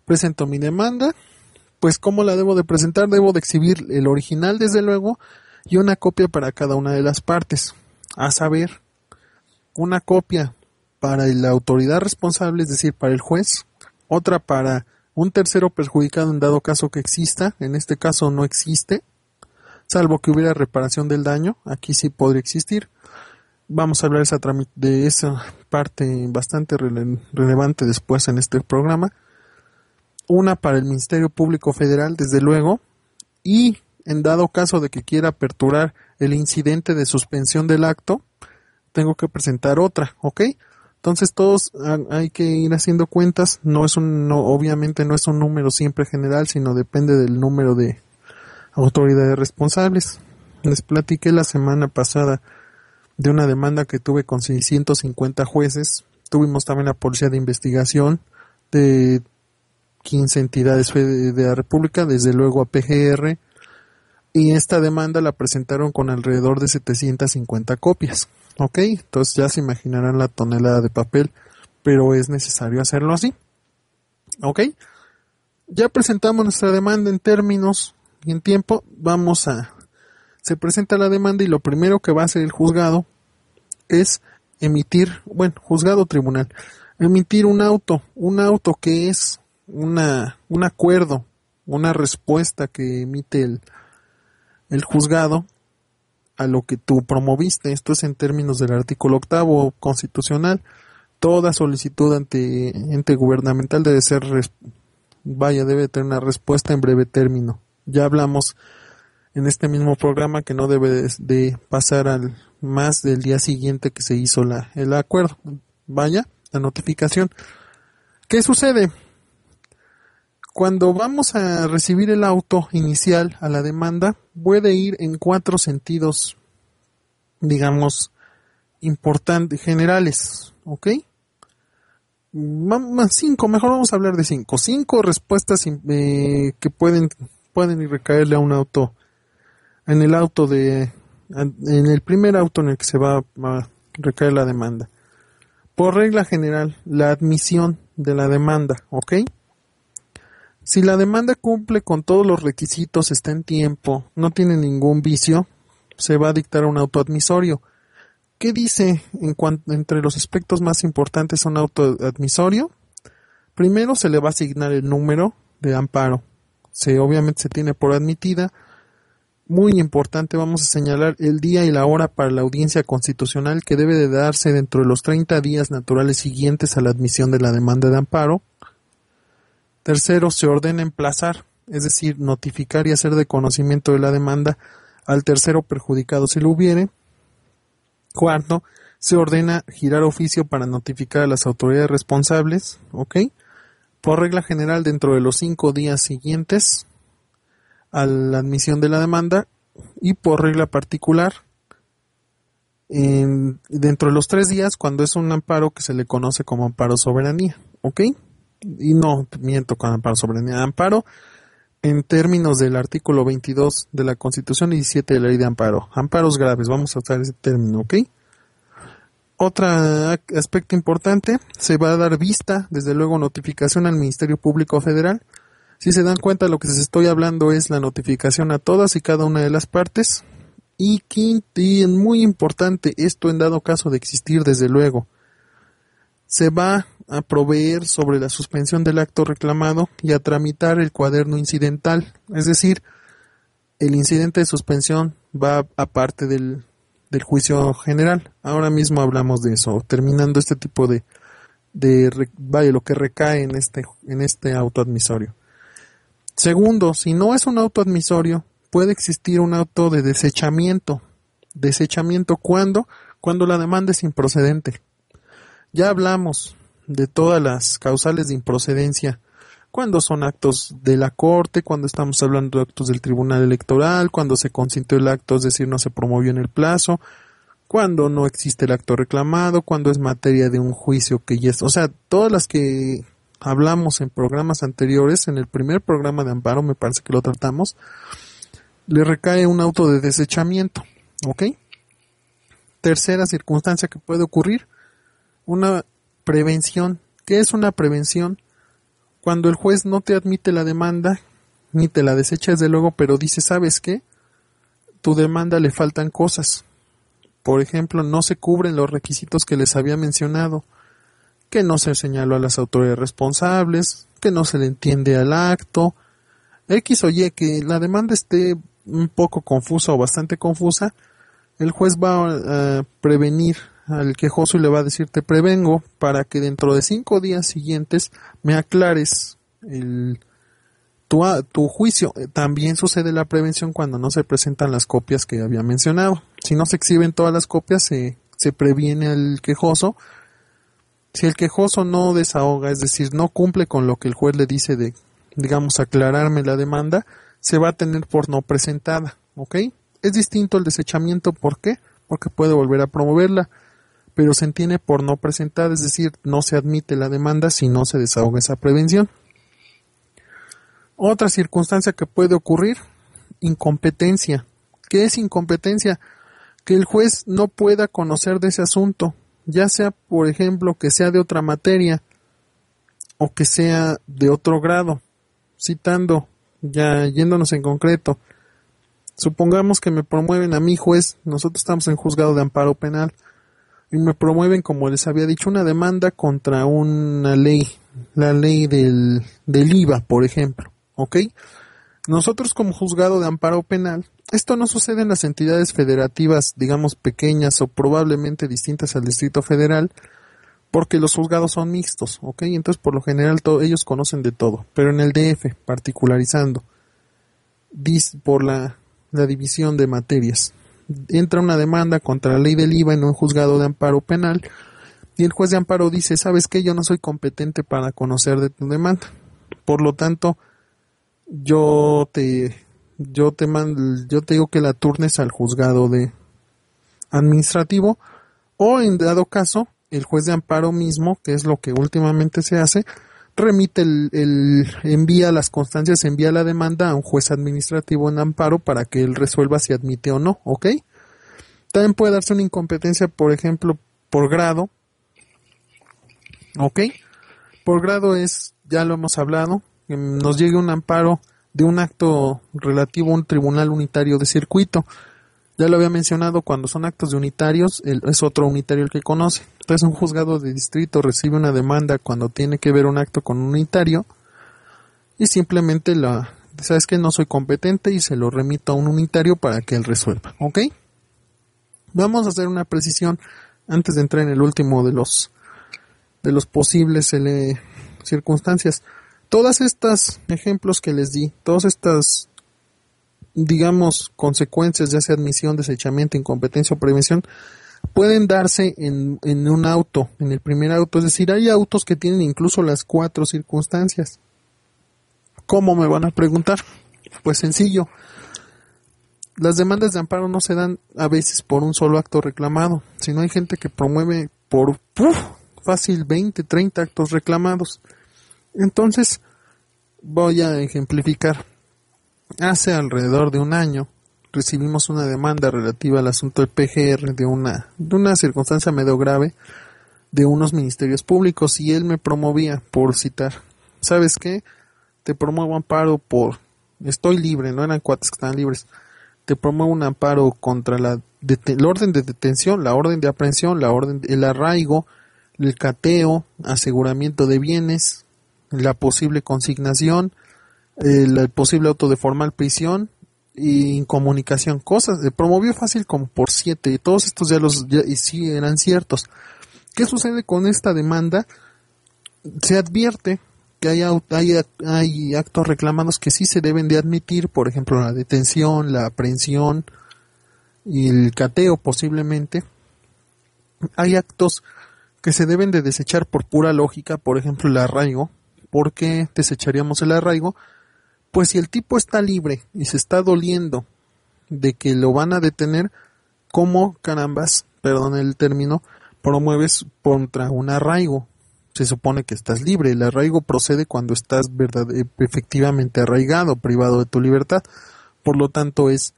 Presento mi demanda, pues ¿cómo la debo de presentar? Debo de exhibir el original, desde luego, y una copia para cada una de las partes. A saber, una copia para la autoridad responsable, es decir, para el juez, otra para un tercero perjudicado en dado caso que exista. En este caso no existe, salvo que hubiera reparación del daño, aquí sí podría existir. Vamos a hablar de esa parte bastante relevante después en este programa. Una para el Ministerio Público Federal, desde luego, y en dado caso de que quiera aperturar el incidente de suspensión del acto, tengo que presentar otra, ¿ok? Entonces todos hay que ir haciendo cuentas. Obviamente no es un número siempre general, sino depende del número de autoridades responsables. Les platiqué la semana pasada de una demanda que tuve con 650 jueces. Tuvimos también la Policía de Investigación de 15 entidades de la República, desde luego a PGR, y esta demanda la presentaron con alrededor de 750 copias. Ok, entonces ya se imaginarán la tonelada de papel, pero es necesario hacerlo así. Ok, ya presentamos nuestra demanda en términos y en tiempo. Se presenta la demanda y lo primero que va a hacer el juzgado es juzgado o tribunal, emitir un auto que es un acuerdo, una respuesta que emite el juzgado a lo que tú promoviste. Esto es en términos del artículo 8 constitucional. Toda solicitud ante ente gubernamental debe tener una respuesta en breve término. Ya hablamos en este mismo programa que no debe de pasar al más del día siguiente que se hizo el acuerdo. La notificación. ¿Qué sucede? Cuando vamos a recibir el auto inicial a la demanda, puede ir en 4 sentidos, digamos, importantes, generales, ¿ok? 5, mejor vamos a hablar de 5. 5 respuestas que pueden recaerle a un auto, en el primer auto en el que se va a recaer la demanda. Por regla general, la admisión de la demanda, ¿ok? Si la demanda cumple con todos los requisitos, está en tiempo, no tiene ningún vicio, se va a dictar un auto admisorio. ¿Qué dice entre los aspectos más importantes un auto admisorio? Primero se le va a asignar el número de amparo. Obviamente se tiene por admitida. Muy importante, vamos a señalar el día y la hora para la audiencia constitucional, que debe de darse dentro de los 30 días naturales siguientes a la admisión de la demanda de amparo. Tercero, se ordena emplazar, es decir, notificar y hacer de conocimiento de la demanda al tercero perjudicado si lo hubiere. Cuarto, se ordena girar oficio para notificar a las autoridades responsables, ¿ok? Por regla general, dentro de los 5 días siguientes a la admisión de la demanda, y por regla particular, dentro de los 3 días, cuando es un amparo que se le conoce como amparo soberanía, ¿ok? Y no miento con amparo soberanía. Amparo en términos del artículo 22 de la Constitución y 17 de la Ley de Amparo. Amparos graves, vamos a usar ese término, ¿ok? Otro aspecto importante, se va a dar vista, desde luego notificación al Ministerio Público Federal. Si se dan cuenta, lo que les estoy hablando es la notificación a todas y cada una de las partes. Y muy importante, esto en dado caso de existir, desde luego, se va a proveer sobre la suspensión del acto reclamado y a tramitar el cuaderno incidental. Es decir, el incidente de suspensión va aparte del juicio general. Ahora mismo hablamos de eso, terminando este tipo lo que recae en este auto admisorio. Segundo, si no es un auto admisorio, puede existir un auto de desechamiento. ¿Desechamiento cuándo? Cuando la demanda es improcedente. Ya hablamos de todas las causales de improcedencia, cuando son actos de la Corte, cuando estamos hablando de actos del Tribunal Electoral, cuando se consintió el acto, es decir, no se promovió en el plazo, cuando no existe el acto reclamado, cuando es materia de un juicio que ya es, o sea, todas las que hablamos en programas anteriores, en el primer programa de amparo me parece que lo tratamos, le recae un auto de desechamiento, ¿ok? Tercera circunstancia que puede ocurrir, una prevención. ¿Qué es una prevención? Cuando el juez no te admite la demanda, ni te la desecha desde luego, pero dice, ¿sabes qué? Tu demanda le faltan cosas. Por ejemplo, no se cubren los requisitos que les había mencionado, que no se señaló a las autoridades responsables, que no se le entiende al acto, X o Y, que la demanda esté un poco confusa o bastante confusa. el juez va a prevenir al quejoso y le va a decir: te prevengo para que dentro de 5 días siguientes me aclares tu juicio. También sucede la prevención cuando no se presentan las copias que había mencionado. Si no se exhiben todas las copias, se previene al quejoso. Si el quejoso no desahoga, es decir, no cumple con lo que el juez le dice de, digamos, aclararme la demanda, se va a tener por no presentada, ¿ok? Es distinto el desechamiento, ¿por qué? Porque puede volver a promoverla, pero se entiende por no presentada, es decir, no se admite la demanda si no se desahoga esa prevención. Otra circunstancia que puede ocurrir: incompetencia. ¿Qué es incompetencia? Que el juez no pueda conocer de ese asunto, ya sea, por ejemplo, que sea de otra materia o que sea de otro grado. Citando, ya yéndonos en concreto, supongamos que me promueven a mí, juez, nosotros estamos en juzgado de amparo penal, y me promueven, como les había dicho, una demanda contra una ley, la ley del IVA, por ejemplo, ¿ok? Nosotros como juzgado de amparo penal, esto no sucede en las entidades federativas, digamos, pequeñas o probablemente distintas al Distrito Federal, porque los juzgados son mixtos, ¿ok? Entonces, por lo general, ellos conocen de todo. Pero en el DF, particularizando, por la división de materias, entra una demanda contra la ley del IVA en un juzgado de amparo penal, y el juez de amparo dice: ¿sabes qué? Yo no soy competente para conocer de tu demanda. Por lo tanto, yo te digo que la turnes al juzgado de administrativo, o en dado caso, el juez de amparo mismo, que es lo que últimamente se hace, remite envía las constancias, envía la demanda a un juez administrativo en amparo para que él resuelva si admite o no, ¿ok? También puede darse una incompetencia, por ejemplo, por grado, ¿ok? Por grado es, ya lo hemos hablado, nos llegue un amparo de un acto relativo a un tribunal unitario de circuito. Ya lo había mencionado, cuando son actos de unitarios, es otro unitario el que conoce. Entonces, un juzgado de distrito recibe una demanda cuando tiene que ver un acto con un unitario y simplemente ¿sabes qué? No soy competente, y se lo remito a un unitario para que él resuelva, ¿ok? Vamos a hacer una precisión antes de entrar en el último de los posibles circunstancias. Todas estas ejemplos que les di, todas estas, digamos, consecuencias, ya sea admisión, desechamiento, incompetencia o prevención, pueden darse en un auto, en el primer auto. Es decir, hay autos que tienen incluso las 4 circunstancias. ¿Cómo, me van a preguntar? Pues sencillo. Las demandas de amparo no se dan a veces por un solo acto reclamado, sino hay gente que promueve por fácil 20, 30 actos reclamados. Entonces, voy a ejemplificar. Hace alrededor de un año recibimos una demanda relativa al asunto del PGR de una circunstancia medio grave de unos ministerios públicos, y él me promovía por citar: ¿sabes qué? Te promuevo amparo estoy libre, no eran cuates que estaban libres, te promuevo un amparo contra el orden de detención, la orden de aprehensión, el arraigo, el cateo, aseguramiento de bienes, la posible consignación, el posible auto de formal prisión y incomunicación. Cosas, promovió fácil como por 7, y todos estos y sí eran ciertos. ¿Qué sucede con esta demanda? Se advierte que hay actos reclamados que sí se deben de admitir, por ejemplo la detención, la aprehensión y el cateo posiblemente. Hay actos que se deben de desechar por pura lógica, por ejemplo el arraigo. ¿Por qué desecharíamos el arraigo? Pues si el tipo está libre y se está doliendo de que lo van a detener, ¿cómo carambas, perdón el término, promueves contra un arraigo? Se supone que estás libre. El arraigo procede cuando estás efectivamente arraigado, privado de tu libertad. Por lo tanto es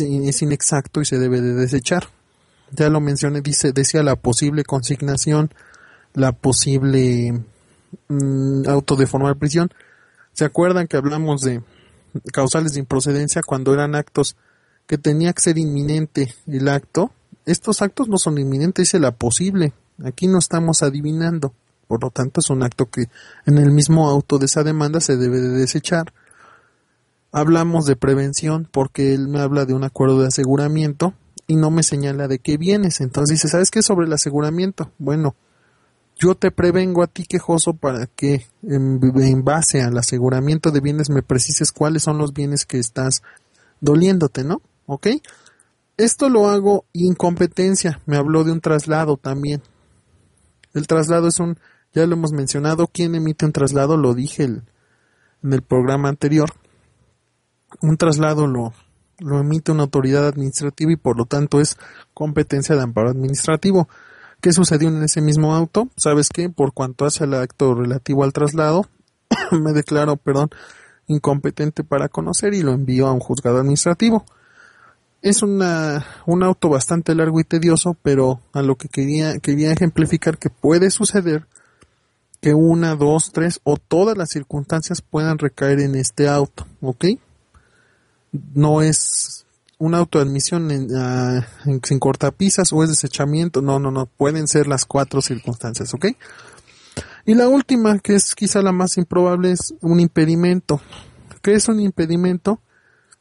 inexacto y se debe de desechar. Ya lo mencioné, decía la posible consignación, la posible auto de formal prisión. ¿Se acuerdan que hablamos de causales de improcedencia cuando eran actos que tenía que ser inminente el acto? Estos actos no son inminentes, dice la posible. Aquí no estamos adivinando. Por lo tanto, es un acto que en el mismo auto de esa demanda se debe de desechar. Hablamos de prevención porque él me habla de un acuerdo de aseguramiento y no me señala de qué vienes. Entonces dice, ¿sabes qué? Sobre el aseguramiento. Bueno, yo te prevengo a ti, quejoso, para que en base al aseguramiento de bienes me precises cuáles son los bienes que estás doliéndote, ¿no? ¿Ok? Esto lo hago incompetencia. Me habló de un traslado también. El traslado es ya lo hemos mencionado. ¿Quién emite un traslado? Lo dije en el programa anterior. Un traslado lo emite una autoridad administrativa y por lo tanto es competencia de amparo administrativo. ¿Qué sucedió en ese mismo auto? ¿Sabes qué? Por cuanto hace el acto relativo al traslado, me declaro, incompetente para conocer y lo envío a un juzgado administrativo. Es un auto bastante largo y tedioso, pero a lo que quería ejemplificar que puede suceder que 1, 2, 3 o todas las circunstancias puedan recaer en este auto, ¿ok? No es un auto de admisión sin cortapisas o es desechamiento, no, pueden ser las 4 circunstancias, ¿ok? Y la última, que es quizá la más improbable, es un impedimento. ¿Qué es un impedimento?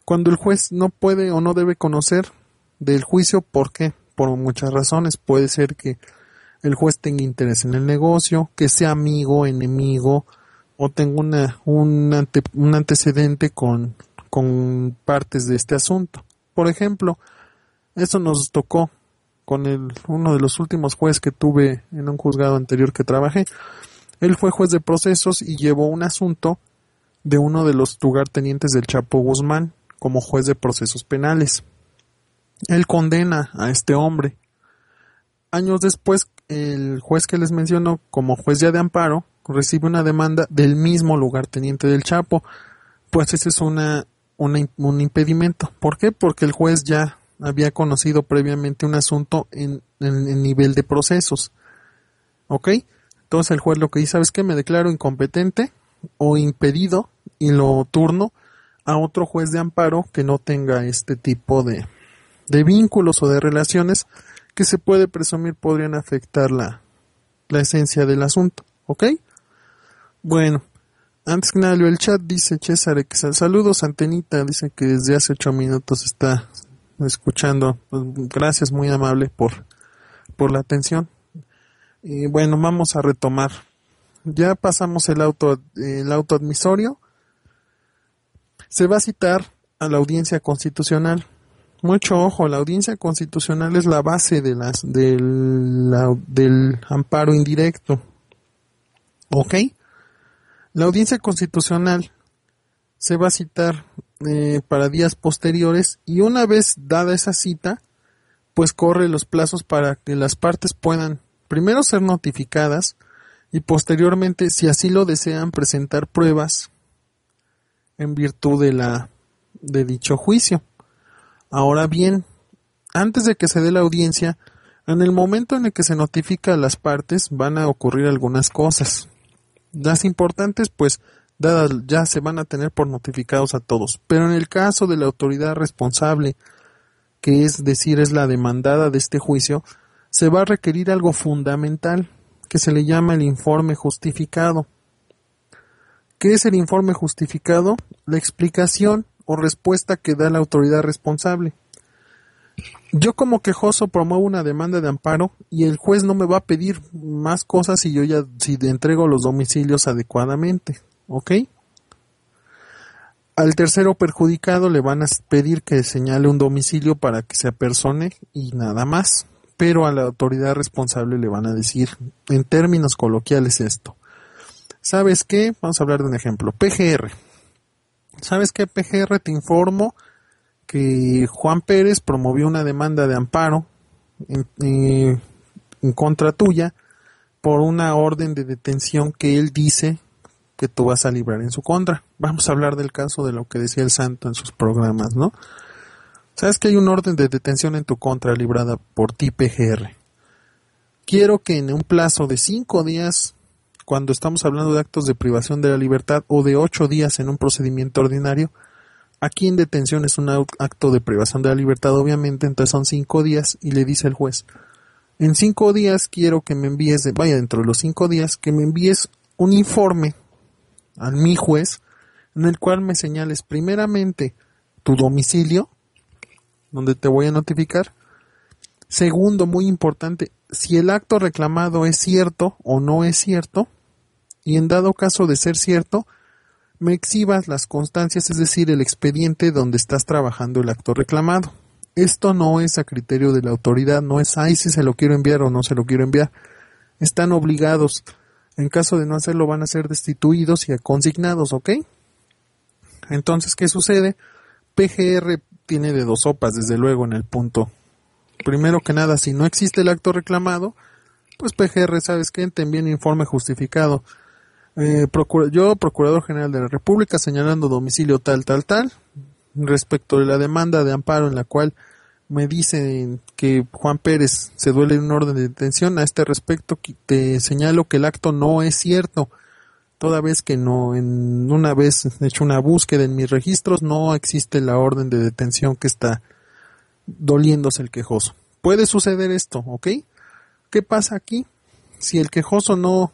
Cuando el juez no puede o no debe conocer del juicio. ¿Por qué? Por muchas razones. Puede ser que el juez tenga interés en el negocio, que sea amigo, enemigo, o tenga un antecedente con partes de este asunto. Por ejemplo, eso nos tocó con uno de los últimos jueces que tuve en un juzgado anterior que trabajé. Él fue juez de procesos y llevó un asunto de uno de los lugartenientes del Chapo Guzmán como juez de procesos penales. Él condena a este hombre. Años después, el juez que les menciono como juez ya de amparo recibe una demanda del mismo lugarteniente del Chapo. Pues ese es un impedimento. ¿Por qué? Porque el juez ya había conocido previamente un asunto en nivel de procesos. ¿Ok? Entonces el juez lo que dice, ¿sabes qué? Me declaro incompetente o impedido y lo turno a otro juez de amparo que no tenga este tipo de vínculos o de relaciones que se puede presumir podrían afectar la esencia del asunto. ¿Ok? Bueno. Antes que nada, el chat dice César, saludos Antenita, dice que desde hace 8 minutos está escuchando. Pues, gracias, muy amable por la atención. Y bueno, vamos a retomar. Ya pasamos el auto admisorio. Se va a citar a la audiencia constitucional. Mucho ojo, la audiencia constitucional es la base del amparo indirecto. ¿Ok? La audiencia constitucional se va a citar para días posteriores y una vez dada esa cita, pues corre los plazos para que las partes puedan primero ser notificadas y posteriormente, si así lo desean, presentar pruebas en virtud de dicho juicio. Ahora bien, antes de que se dé la audiencia, en el momento en el que se notifica a las partes van a ocurrir algunas cosas. Las importantes, pues, dadas ya se van a tener por notificados a todos. Pero en el caso de la autoridad responsable, que es decir, es la demandada de este juicio, se va a requerir algo fundamental, que se le llama el informe justificado. ¿Qué es el informe justificado? La explicación o respuesta que da la autoridad responsable. Yo como quejoso promuevo una demanda de amparo y el juez no me va a pedir más cosas si le entrego los domicilios adecuadamente, ¿ok? Al tercero perjudicado le van a pedir que señale un domicilio para que se apersone y nada más, pero a la autoridad responsable le van a decir en términos coloquiales esto. ¿Sabes qué? Vamos a hablar de un ejemplo. PGR. ¿Sabes qué, PGR? Te informo que Juan Pérez promovió una demanda de amparo en contra tuya por una orden de detención que él dice que tú vas a librar en su contra. Vamos a hablar del caso de lo que decía el Santo en sus programas, ¿no? Sabes que hay una orden de detención en tu contra librada por ti, PGR. Quiero que en un plazo de 5 días, cuando estamos hablando de actos de privación de la libertad, o de 8 días en un procedimiento ordinario, aquí en detención es un acto de privación de la libertad, obviamente, entonces son 5 días, y le dice el juez, en 5 días quiero que me envíes, dentro de los 5 días, que me envíes un informe a mi juez, en el cual me señales primeramente tu domicilio, donde te voy a notificar, Segundo, muy importante, si el acto reclamado es cierto o no es cierto, y en dado caso de ser cierto, me exhibas las constancias, es decir, el expediente donde estás trabajando el acto reclamado. Esto no es a criterio de la autoridad, no es, ay, si se lo quiero enviar o no se lo quiero enviar. Están obligados. En caso de no hacerlo, van a ser destituidos y consignados, ¿ok? Entonces, ¿qué sucede? PGR tiene de dos sopas, desde luego, en el punto. Primero que nada, si no existe el acto reclamado, pues PGR, ¿sabes qué? Te envían informe justificado. Yo, Procurador General de la República, señalando domicilio tal, respecto de la demanda de amparo en la cual me dicen que Juan Pérez se duele en un orden de detención. A este respecto te señalo que el acto no es cierto, toda vez que no, en una vez he hecho una búsqueda en mis registros, no existe la orden de detención que está doliéndose el quejoso. Puede suceder esto, ¿ok? ¿Qué pasa aquí? Si el quejoso no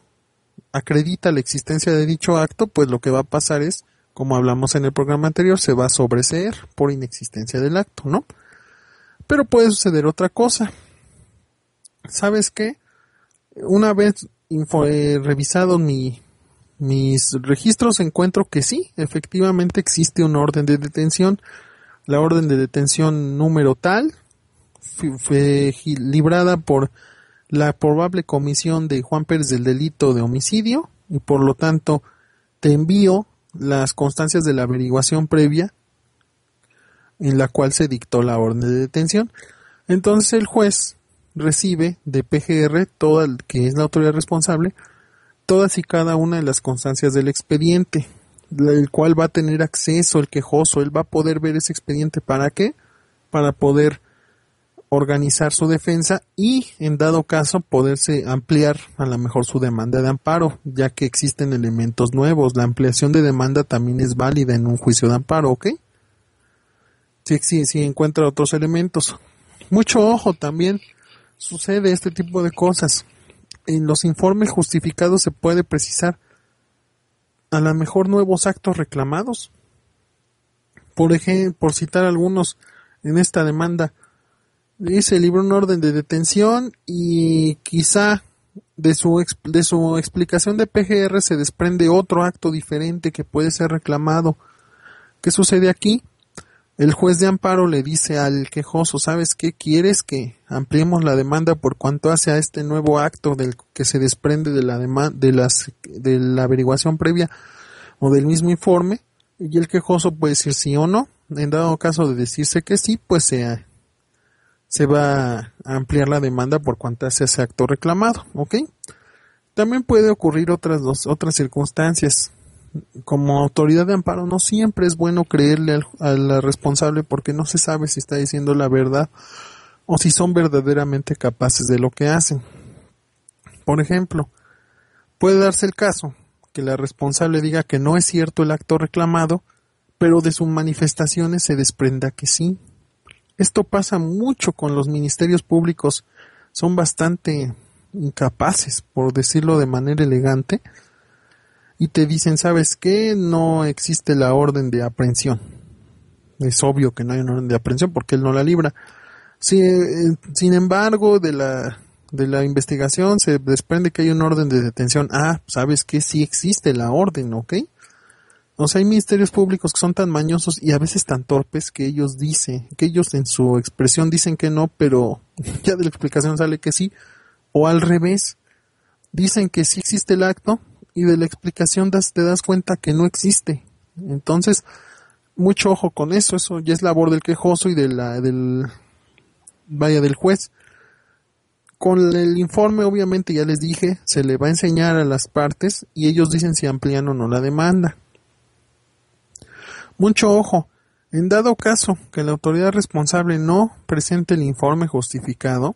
acredita la existencia de dicho acto, pues lo que va a pasar es, como hablamos en el programa anterior, se va a sobreseer por inexistencia del acto, ¿no? Pero puede suceder otra cosa. ¿Sabes qué? Una vez revisado mis registros, encuentro que sí, efectivamente existe una orden de detención. La orden de detención número tal fue librada por la probable comisión de Juan Pérez del delito de homicidio, y por lo tanto te envío las constancias de la averiguación previa en la cual se dictó la orden de detención. Entonces el juez recibe de PGR, que es la autoridad responsable, todas y cada una de las constancias del expediente, el cual va a tener acceso el quejoso. Él va a poder ver ese expediente. ¿Para qué? Para poder organizar su defensa y, en dado caso, poderse ampliar a lo mejor su demanda de amparo, ya que existen elementos nuevos. La ampliación de demanda también es válida en un juicio de amparo, ¿ok? Si encuentra otros elementos. Mucho ojo, también sucede este tipo de cosas. En los informes justificados se puede precisar a lo mejor nuevos actos reclamados. Por ejemplo, por citar algunos, en esta demanda dice libró un orden de detención y quizá de su explicación de PGR se desprende otro acto diferente que puede ser reclamado. ¿Qué sucede aquí? El juez de amparo le dice al quejoso, ¿sabes qué? ¿Quieres que ampliemos la demanda por cuanto hace a este nuevo acto del que se desprende de la de la averiguación previa o del mismo informe? Y el quejoso puede decir sí o no. En dado caso de decirse que sí, pues se va a ampliar la demanda por cuanto hace ese acto reclamado, ¿ok? También puede ocurrir otras circunstancias. Como autoridad de amparo no siempre es bueno creerle al responsable, porque no se sabe si está diciendo la verdad o si son verdaderamente capaces de lo que hacen. Por ejemplo, puede darse el caso que la responsable diga que no es cierto el acto reclamado, pero de sus manifestaciones se desprenda que sí. Esto pasa mucho con los ministerios públicos, son bastante incapaces, por decirlo de manera elegante, y te dicen, ¿sabes qué? No existe la orden de aprehensión. Es obvio que no hay una orden de aprehensión porque él no la libra. Sin embargo, de la investigación se desprende que hay una orden de detención. Ah, ¿sabes qué? Sí existe la orden, ¿ok? O sea, hay ministerios públicos que son tan mañosos y a veces tan torpes que ellos en su expresión dicen que no, pero ya de la explicación sale que sí. O al revés, dicen que sí existe el acto y de la explicación te das cuenta que no existe. Entonces, mucho ojo con eso ya es labor del quejoso y del juez. Con el informe, obviamente, ya les dije, se le va a enseñar a las partes y ellos dicen si amplían o no la demanda. Mucho ojo, en dado caso que la autoridad responsable no presente el informe justificado,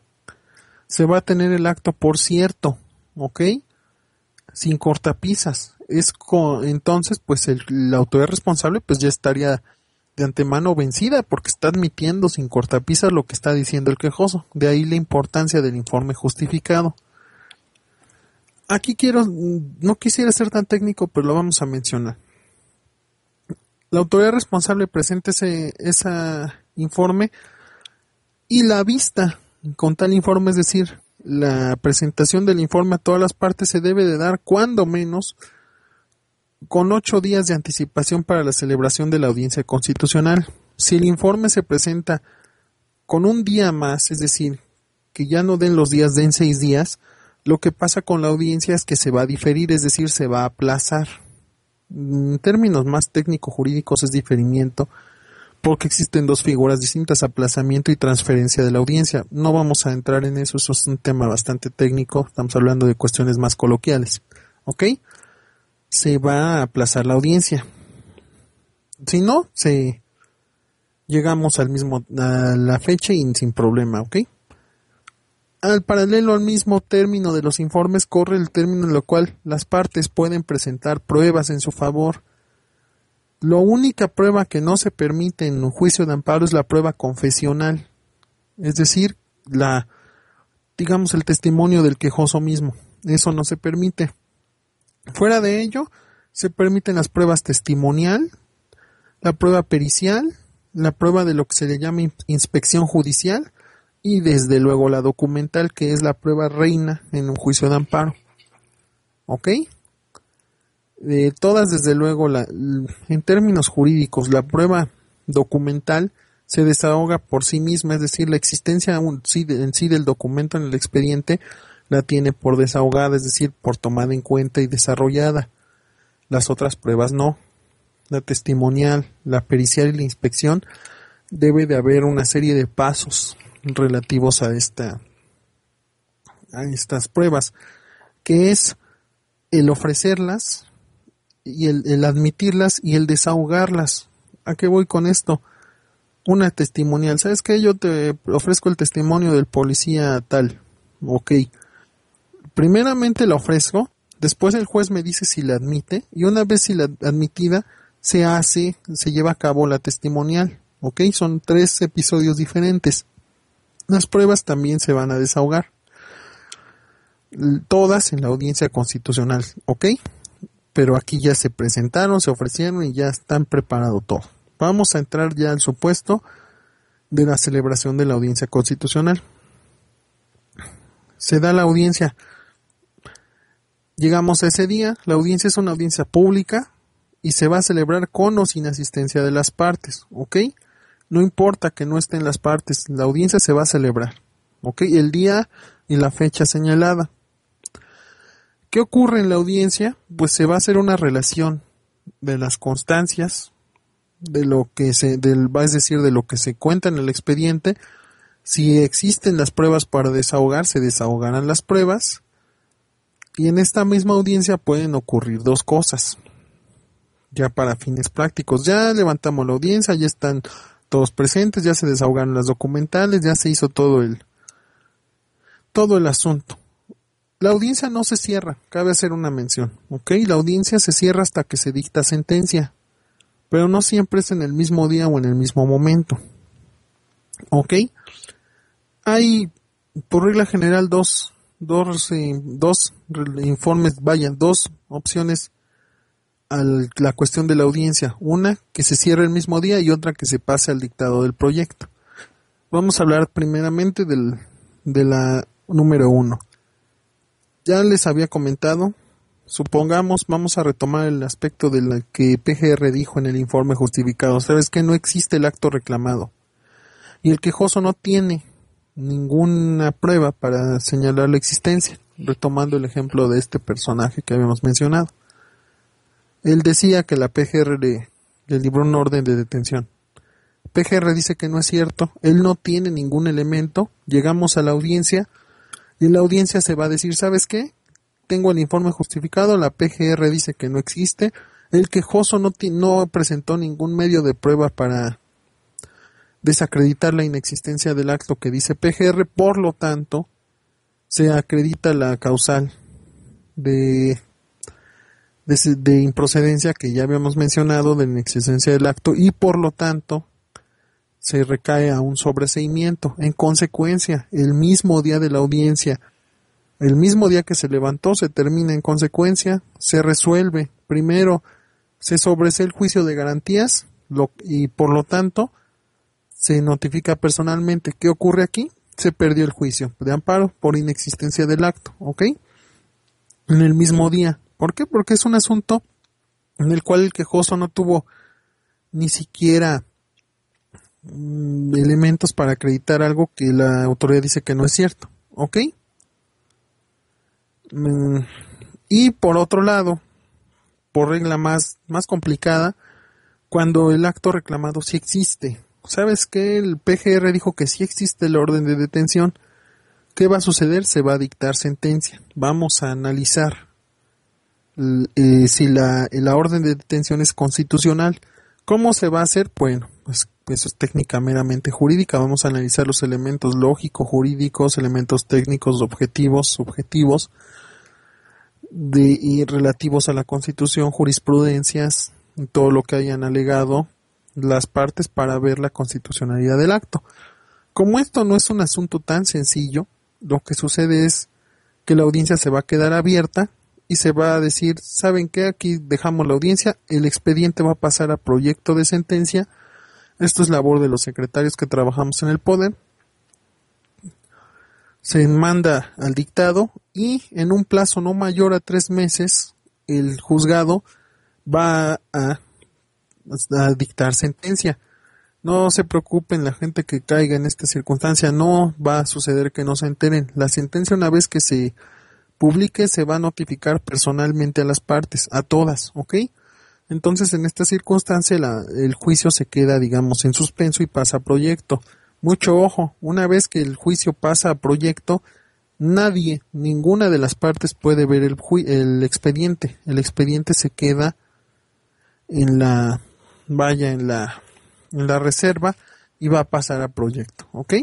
se va a tener el acto por cierto, ¿ok? Sin cortapisas. Entonces, pues la autoridad responsable pues ya estaría de antemano vencida porque está admitiendo sin cortapisas lo que está diciendo el quejoso. De ahí la importancia del informe justificado. Aquí no quisiera ser tan técnico, pero lo vamos a mencionar. La autoridad responsable presenta ese informe y la vista con tal informe, es decir, la presentación del informe a todas las partes se debe de dar cuando menos con 8 días de anticipación para la celebración de la audiencia constitucional. Si el informe se presenta con un día más, es decir, que ya no den los días, den 6 días, lo que pasa con la audiencia es que se va a diferir, es decir, se va a aplazar. En términos más técnico-jurídicos es diferimiento, porque existen dos figuras distintas, aplazamiento y transferencia de la audiencia. No vamos a entrar en eso, eso es un tema bastante técnico, estamos hablando de cuestiones más coloquiales. ¿Ok? Se va a aplazar la audiencia. Si no, llegamos a la fecha y sin problema, ¿ok? Al paralelo al mismo término de los informes corre el término en el cual las partes pueden presentar pruebas en su favor. La única prueba que no se permite en un juicio de amparo es la prueba confesional, es decir, el testimonio del quejoso mismo. Eso no se permite. Fuera de ello, se permiten las pruebas testimonial, la prueba pericial, la prueba de lo que se le llama inspección judicial y desde luego la documental, que es la prueba reina en un juicio de amparo. ¿Ok? Todas, desde luego, en términos jurídicos, la prueba documental se desahoga por sí misma, es decir, la existencia en sí del documento en el expediente la tiene por desahogada, es decir, por tomada en cuenta y desarrollada. Las otras pruebas no. La testimonial, la pericial y la inspección, debe de haber una serie de pasos relativos a estas pruebas, que es el ofrecerlas y el admitirlas y el desahogarlas. ¿A qué voy con esto? Una testimonial. ¿Sabes qué? Yo te ofrezco el testimonio del policía tal. Ok. Primeramente la ofrezco, después el juez me dice si la admite, y una vez si la admitida, se lleva a cabo la testimonial. Ok, son 3 episodios diferentes. Las pruebas también se van a desahogar. Todas en la audiencia constitucional. Ok, pero aquí ya se presentaron, se ofrecieron y ya están preparado todo. Vamos a entrar ya al supuesto de la celebración de la audiencia constitucional. Se da la audiencia. Llegamos a ese día, la audiencia es una audiencia pública y se va a celebrar con o sin asistencia de las partes, ¿ok? No importa que no estén las partes, la audiencia se va a celebrar, ¿ok? El día y la fecha señalada. ¿Qué ocurre en la audiencia? Pues se va a hacer una relación de las constancias, de lo que de lo que se cuenta en el expediente. Si existen las pruebas para desahogar, se desahogarán las pruebas. Y en esta misma audiencia pueden ocurrir 2 cosas. Ya para fines prácticos, ya levantamos la audiencia, ya están todos presentes, ya se desahogaron las documentales, ya se hizo todo el asunto. La audiencia no se cierra, cabe hacer una mención, ¿ok? La audiencia se cierra hasta que se dicta sentencia, pero no siempre es en el mismo día o en el mismo momento, ¿ok? Hay, por regla general, dos opciones a la cuestión de la audiencia. Una, que se cierre el mismo día, y otra, que se pase al dictado del proyecto. Vamos a hablar primeramente de la número 1. Ya les había comentado, supongamos, vamos a retomar el aspecto de la que PGR dijo en el informe justificado. Sabes que no existe el acto reclamado y el quejoso no tiene ninguna prueba para señalar la existencia, retomando el ejemplo de este personaje que habíamos mencionado. Él decía que la PGR le libró una orden de detención. PGR dice que no es cierto, él no tiene ningún elemento. Llegamos a la audiencia y la audiencia se va a decir, ¿sabes qué? Tengo el informe justificado, la PGR dice que no existe, el quejoso no presentó ningún medio de prueba para desacreditar la inexistencia del acto que dice PGR, por lo tanto, se acredita la causal de improcedencia que ya habíamos mencionado, de inexistencia del acto, y por lo tanto se recae a un sobreseimiento. En consecuencia, el mismo día de la audiencia, el mismo día que se levantó, se termina en consecuencia, se resuelve. Primero, se sobresee el juicio de garantías y por lo tanto se notifica personalmente. ¿Qué ocurre aquí? se perdió el juicio de amparo por inexistencia del acto, ¿ok? En el mismo día. ¿Por qué? Porque es un asunto en el cual el quejoso no tuvo ni siquiera elementos para acreditar algo que la autoridad dice que no es cierto, ¿ok? Y por otro lado, por regla más complicada, cuando el acto reclamado sí existe. ¿Sabes qué? El PGR dijo que sí existe el orden de detención. ¿Qué va a suceder? Se va a dictar sentencia. Vamos a analizar si la orden de detención es constitucional. ¿Cómo se va a hacer? Bueno, pues eso es técnica meramente jurídica. Vamos a analizar los elementos lógicos, jurídicos, elementos técnicos, objetivos, subjetivos, y relativos a la Constitución, jurisprudencias, todo lo que hayan alegado las partes para ver la constitucionalidad del acto. Como esto no es un asunto tan sencillo, lo que sucede es que la audiencia se va a quedar abierta y se va a decir, ¿saben qué? Aquí dejamos la audiencia, el expediente va a pasar a proyecto de sentencia. Esto es labor de los secretarios que trabajamos en el poder. Se manda al dictado y en un plazo no mayor a 3 meses el juzgado va a dictar sentencia. No se preocupen la gente que caiga en esta circunstancia, no va a suceder que no se enteren. La sentencia, una vez que se publique, se va a notificar personalmente a las partes, a todas, ¿ok? Entonces en esta circunstancia el juicio se queda, digamos, en suspenso y pasa a proyecto. Mucho ojo, una vez que el juicio pasa a proyecto, ninguna de las partes puede ver el expediente. El expediente se queda en la reserva y va a pasar a proyecto, ¿ok?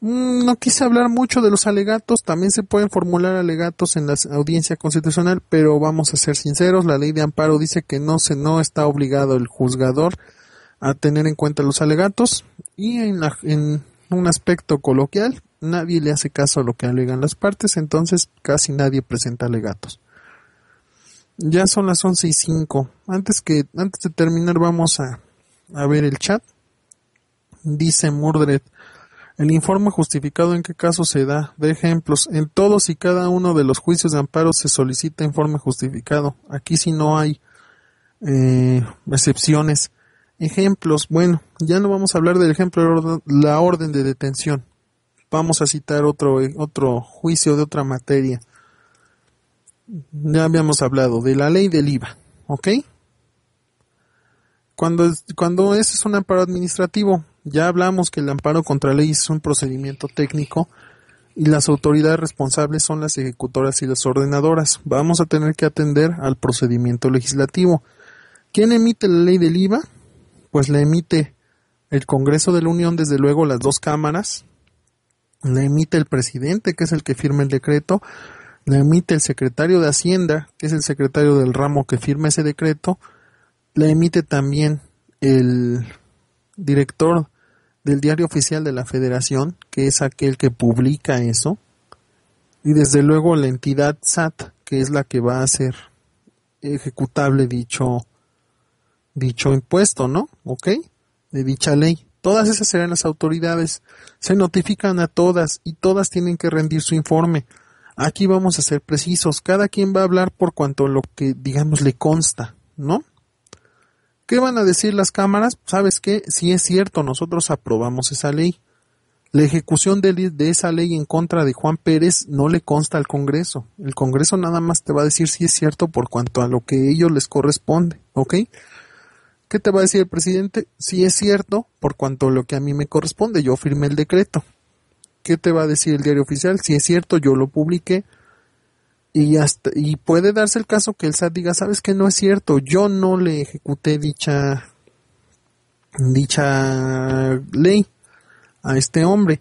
No quise hablar mucho de los alegatos, también se pueden formular alegatos en la audiencia constitucional, pero vamos a ser sinceros, la ley de amparo dice que no está obligado el juzgador a tener en cuenta los alegatos, y en un aspecto coloquial, nadie le hace caso a lo que alegan las partes, entonces casi nadie presenta alegatos. Ya son las 11:05. Antes de terminar vamos a ver el chat. Dice Murdred, el informe justificado en qué caso se da. De ejemplos, en todos y cada uno de los juicios de amparo se solicita informe justificado. Aquí sí no hay excepciones. Ejemplos, bueno, ya no vamos a hablar del ejemplo de la orden de detención. Vamos a citar otro juicio de otra materia. Ya habíamos hablado de la ley del IVA, ¿ok? Cuando ese es un amparo administrativo, ya hablamos que el amparo contra ley es un procedimiento técnico y las autoridades responsables son las ejecutoras y las ordenadoras. Vamos a tener que atender al procedimiento legislativo. ¿Quién emite la ley del IVA? Pues la emite el Congreso de la Unión, desde luego las dos cámaras, la emite el presidente, que es el que firma el decreto, la emite el secretario de Hacienda, que es el secretario del ramo que firma ese decreto, la emite también el director del Diario Oficial de la Federación, que es aquel que publica eso, y desde luego la entidad SAT, que es la que va a hacer ejecutable dicho impuesto, ¿no? ¿Ok? De dicha ley. Todas esas serán las autoridades, se notifican a todas y todas tienen que rendir su informe. Aquí vamos a ser precisos, cada quien va a hablar por cuanto lo que, digamos, le consta, ¿no? ¿Qué van a decir las cámaras? ¿Sabes qué? Si es cierto, nosotros aprobamos esa ley. La ejecución de esa ley en contra de Juan Pérez no le consta al Congreso. El Congreso nada más te va a decir si es cierto por cuanto a lo que a ellos les corresponde, ¿ok? ¿Qué te va a decir el presidente? Si es cierto por cuanto a lo que a mí me corresponde, yo firmé el decreto. ¿Qué te va a decir el Diario Oficial? Si es cierto, yo lo publiqué. Y puede darse el caso que el SAT diga, ¿sabes qué? No es cierto, yo no le ejecuté dicha ley a este hombre.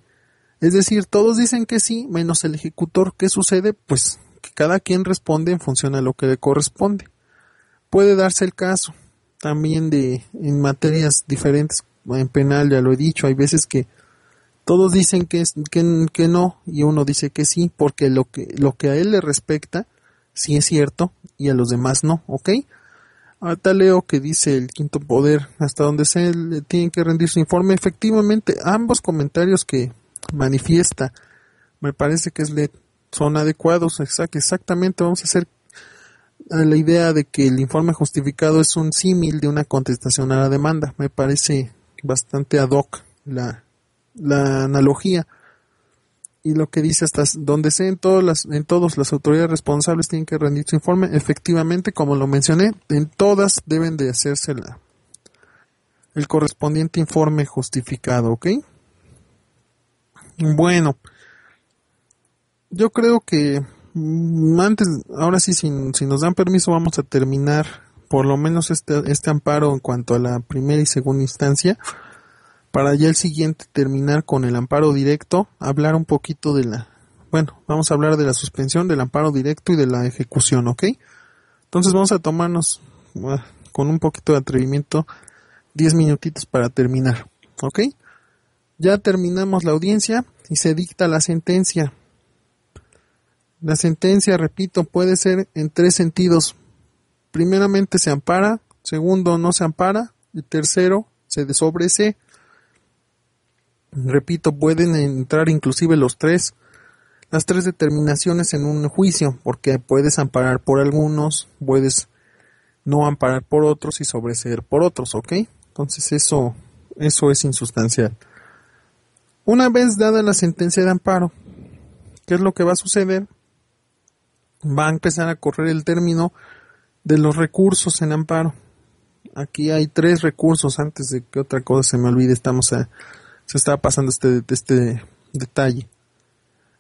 Es decir, todos dicen que sí, menos el ejecutor. ¿Qué sucede? Pues que cada quien responde en función a lo que le corresponde. Puede darse el caso también en materias diferentes, en penal ya lo he dicho, hay veces que todos dicen que no y uno dice que sí, porque lo que a él le respecta sí es cierto y a los demás no, ¿ok? Ahorita leo que dice el quinto poder, hasta donde se le tienen que rendir su informe. Efectivamente, ambos comentarios que manifiesta. Me parece que son adecuados. Exactamente, vamos a hacer la idea de que el informe justificado es un símil de una contestación a la demanda. Me parece bastante ad hoc la analogía. Y lo que dice hasta donde sea en todas las autoridades responsables tienen que rendir su informe. Efectivamente, como lo mencioné, en todas deben de hacerse el correspondiente informe justificado, ¿ok? Bueno, yo creo que ahora sí, si nos dan permiso, vamos a terminar por lo menos este amparo en cuanto a la primera y segunda instancia, para ya el siguiente terminar con el amparo directo, hablar un poquito vamos a hablar de la suspensión, del amparo directo y de la ejecución, ¿ok? Entonces vamos a tomarnos, con un poquito de atrevimiento, 10 minutitos para terminar, ¿ok? Ya terminamos la audiencia y se dicta la sentencia. La sentencia, repito, puede ser en 3 sentidos. Primeramente se ampara, segundo no se ampara, y tercero se desobrece. Repito, pueden entrar inclusive las 3 determinaciones en un juicio, porque puedes amparar por algunos, puedes no amparar por otros y sobreseer por otros, ¿ok? Entonces eso es insustancial. Una vez dada la sentencia de amparo, ¿qué es lo que va a suceder? Va a empezar a correr el término de los recursos en amparo. Aquí hay 3 recursos, antes de que otra cosa se me olvide, se está pasando este detalle.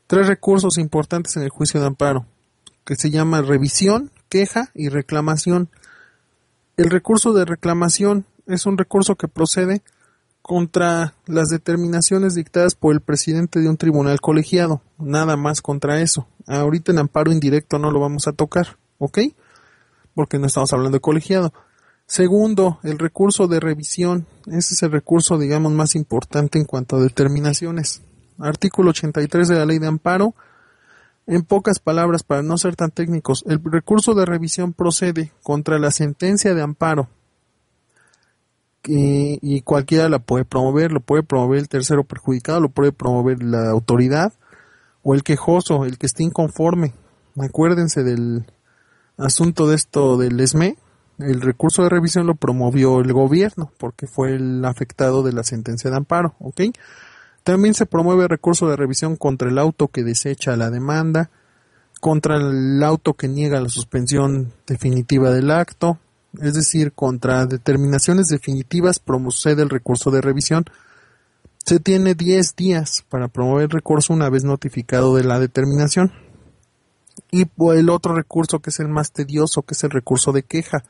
3 recursos importantes en el juicio de amparo, que se llama revisión, queja y reclamación. El recurso de reclamación es un recurso que procede contra las determinaciones dictadas por el presidente de un tribunal colegiado, nada más contra eso. Ahorita en amparo indirecto no lo vamos a tocar, ¿ok? Porque no estamos hablando de colegiado. Segundo, el recurso de revisión. Ese es el recurso, digamos, más importante en cuanto a determinaciones. Artículo 83 de la Ley de Amparo. En pocas palabras, para no ser tan técnicos, el recurso de revisión procede contra la sentencia de amparo. Y cualquiera la puede promover, lo puede promover el tercero perjudicado, lo puede promover la autoridad o el quejoso, el que esté inconforme. Acuérdense del asunto de esto del ESME. El recurso de revisión lo promovió el gobierno porque fue el afectado de la sentencia de amparo, ¿ok? También se promueve el recurso de revisión contra el auto que desecha la demanda, contra el auto que niega la suspensión definitiva del acto, es decir, contra determinaciones definitivas procede el recurso de revisión. Se tiene 10 días para promover el recurso una vez notificado de la determinación. Y el otro recurso, que es el más tedioso, que es el recurso de queja.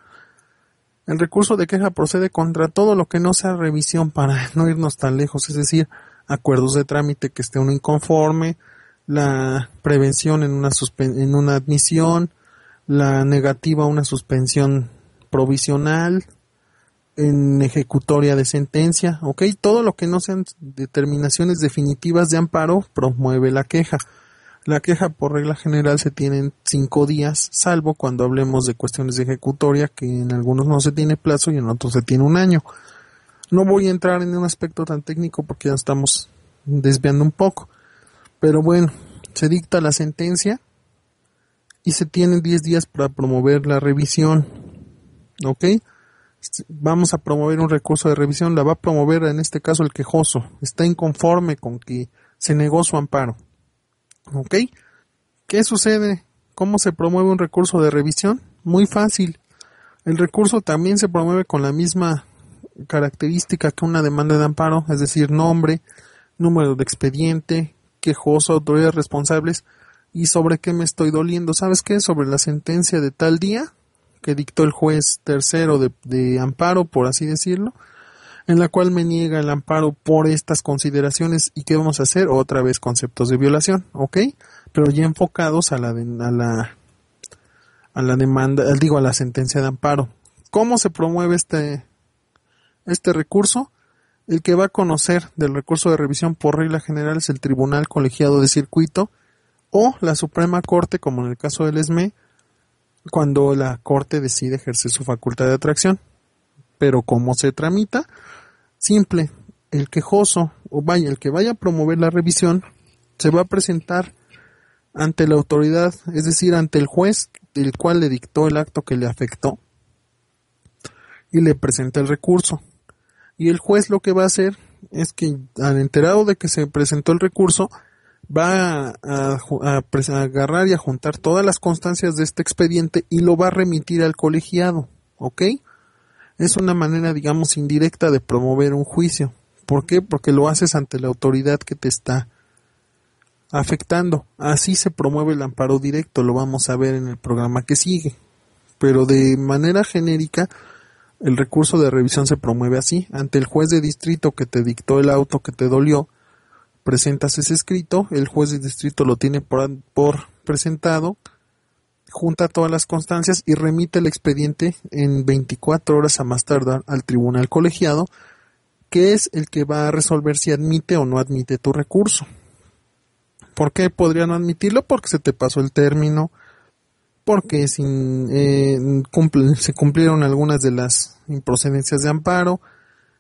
El recurso de queja procede contra todo lo que no sea revisión, para no irnos tan lejos, es decir, acuerdos de trámite que esté uno inconforme, la prevención en una admisión, la negativa a una suspensión provisional, en ejecutoria de sentencia, ¿ok? Todo lo que no sean determinaciones definitivas de amparo promueve la queja. La queja por regla general se tiene en 5 días, salvo cuando hablemos de cuestiones de ejecutoria, que en algunos no se tiene plazo y en otros se tiene 1 año. No voy a entrar en un aspecto tan técnico porque ya estamos desviando un poco. Pero bueno, se dicta la sentencia y se tienen 10 días para promover la revisión. ¿Ok? Vamos a promover un recurso de revisión, la va a promover en este caso el quejoso. Está inconforme con que se negó su amparo. ¿Ok? ¿Qué sucede? ¿Cómo se promueve un recurso de revisión? Muy fácil. El recurso también se promueve con la misma característica que una demanda de amparo, es decir, nombre, número de expediente, quejoso, autoridades responsables y sobre qué me estoy doliendo. ¿Sabes qué? Sobre la sentencia de tal día que dictó el juez tercero de amparo, por así decirlo, en la cual me niega el amparo por estas consideraciones. ¿Y qué vamos a hacer? Otra vez conceptos de violación, ¿ok? Pero ya enfocados a la demanda, a la sentencia de amparo. ¿Cómo se promueve este recurso? El que va a conocer del recurso de revisión por regla general es el Tribunal Colegiado de Circuito o la Suprema Corte, como en el caso del ESME, cuando la Corte decide ejercer su facultad de atracción. Pero ¿cómo se tramita? Simple, el quejoso o vaya, el que vaya a promover la revisión, se va a presentar ante la autoridad, es decir, ante el juez el cual le dictó el acto que le afectó y le presenta el recurso. Y el juez lo que va a hacer es que, al enterado de que se presentó el recurso, va a agarrar y a juntar todas las constancias de este expediente y lo va a remitir al colegiado, ¿ok? Es una manera, digamos, indirecta de promover un juicio. ¿Por qué? Porque lo haces ante la autoridad que te está afectando. Así se promueve el amparo directo, lo vamos a ver en el programa que sigue. Pero de manera genérica, el recurso de revisión se promueve así, ante el juez de distrito que te dictó el auto que te dolió, presentas ese escrito, el juez de distrito lo tiene por presentado, junta todas las constancias y remite el expediente en 24 horas a más tardar al tribunal colegiado, que es el que va a resolver si admite o no admite tu recurso. ¿Por qué podría no admitirlo? Porque se te pasó el término, porque se cumplieron algunas de las improcedencias de amparo,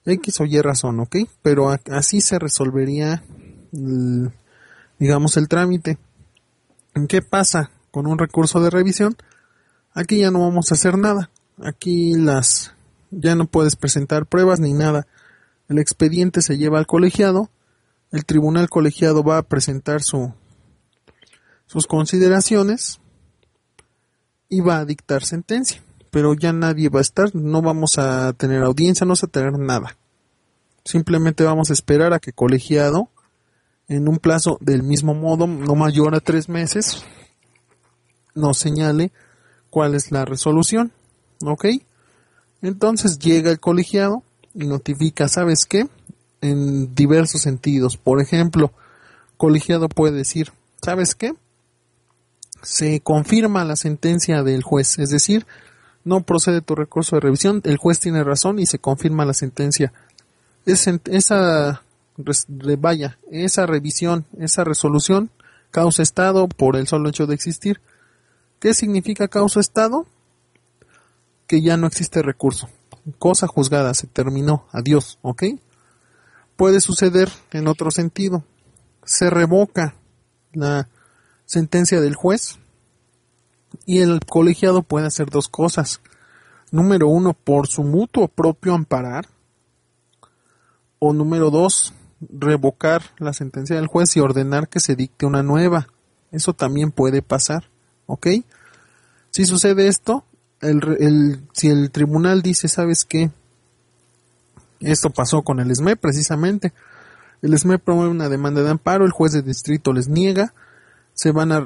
X o Y razón, ¿ok? Pero así se resolvería, digamos, el trámite. ¿Qué pasa con un recurso de revisión? Aquí ya no vamos a hacer nada. Aquí ya no puedes presentar pruebas ni nada. El expediente se lleva al colegiado. El tribunal colegiado va a presentar sus consideraciones y va a dictar sentencia. Pero ya nadie va a estar, no vamos a tener audiencia, no vamos a tener nada. Simplemente vamos a esperar a que colegiado, en un plazo del mismo modo, no mayor a 3 meses, nos señale cuál es la resolución. ¿Ok? Entonces llega el colegiado y notifica, ¿sabes qué? En diversos sentidos. Por ejemplo, colegiado puede decir, ¿sabes qué? Se confirma la sentencia del juez, es decir, no procede tu recurso de revisión, el juez tiene razón y se confirma la sentencia. Esa revisión, esa resolución, causa estado por el solo hecho de existir. ¿Qué significa causa estado? Que ya no existe recurso. Cosa juzgada, se terminó, adiós, ¿ok? Puede suceder en otro sentido. Se revoca la sentencia del juez y el colegiado puede hacer 2 cosas. Número 1, por su mutuo propio amparar. O número 2, revocar la sentencia del juez y ordenar que se dicte una nueva. Eso también puede pasar, ¿ok? Si sucede esto, si el tribunal dice, ¿sabes qué? Esto pasó con el SME precisamente. El SME promueve una demanda de amparo, el juez de distrito les niega,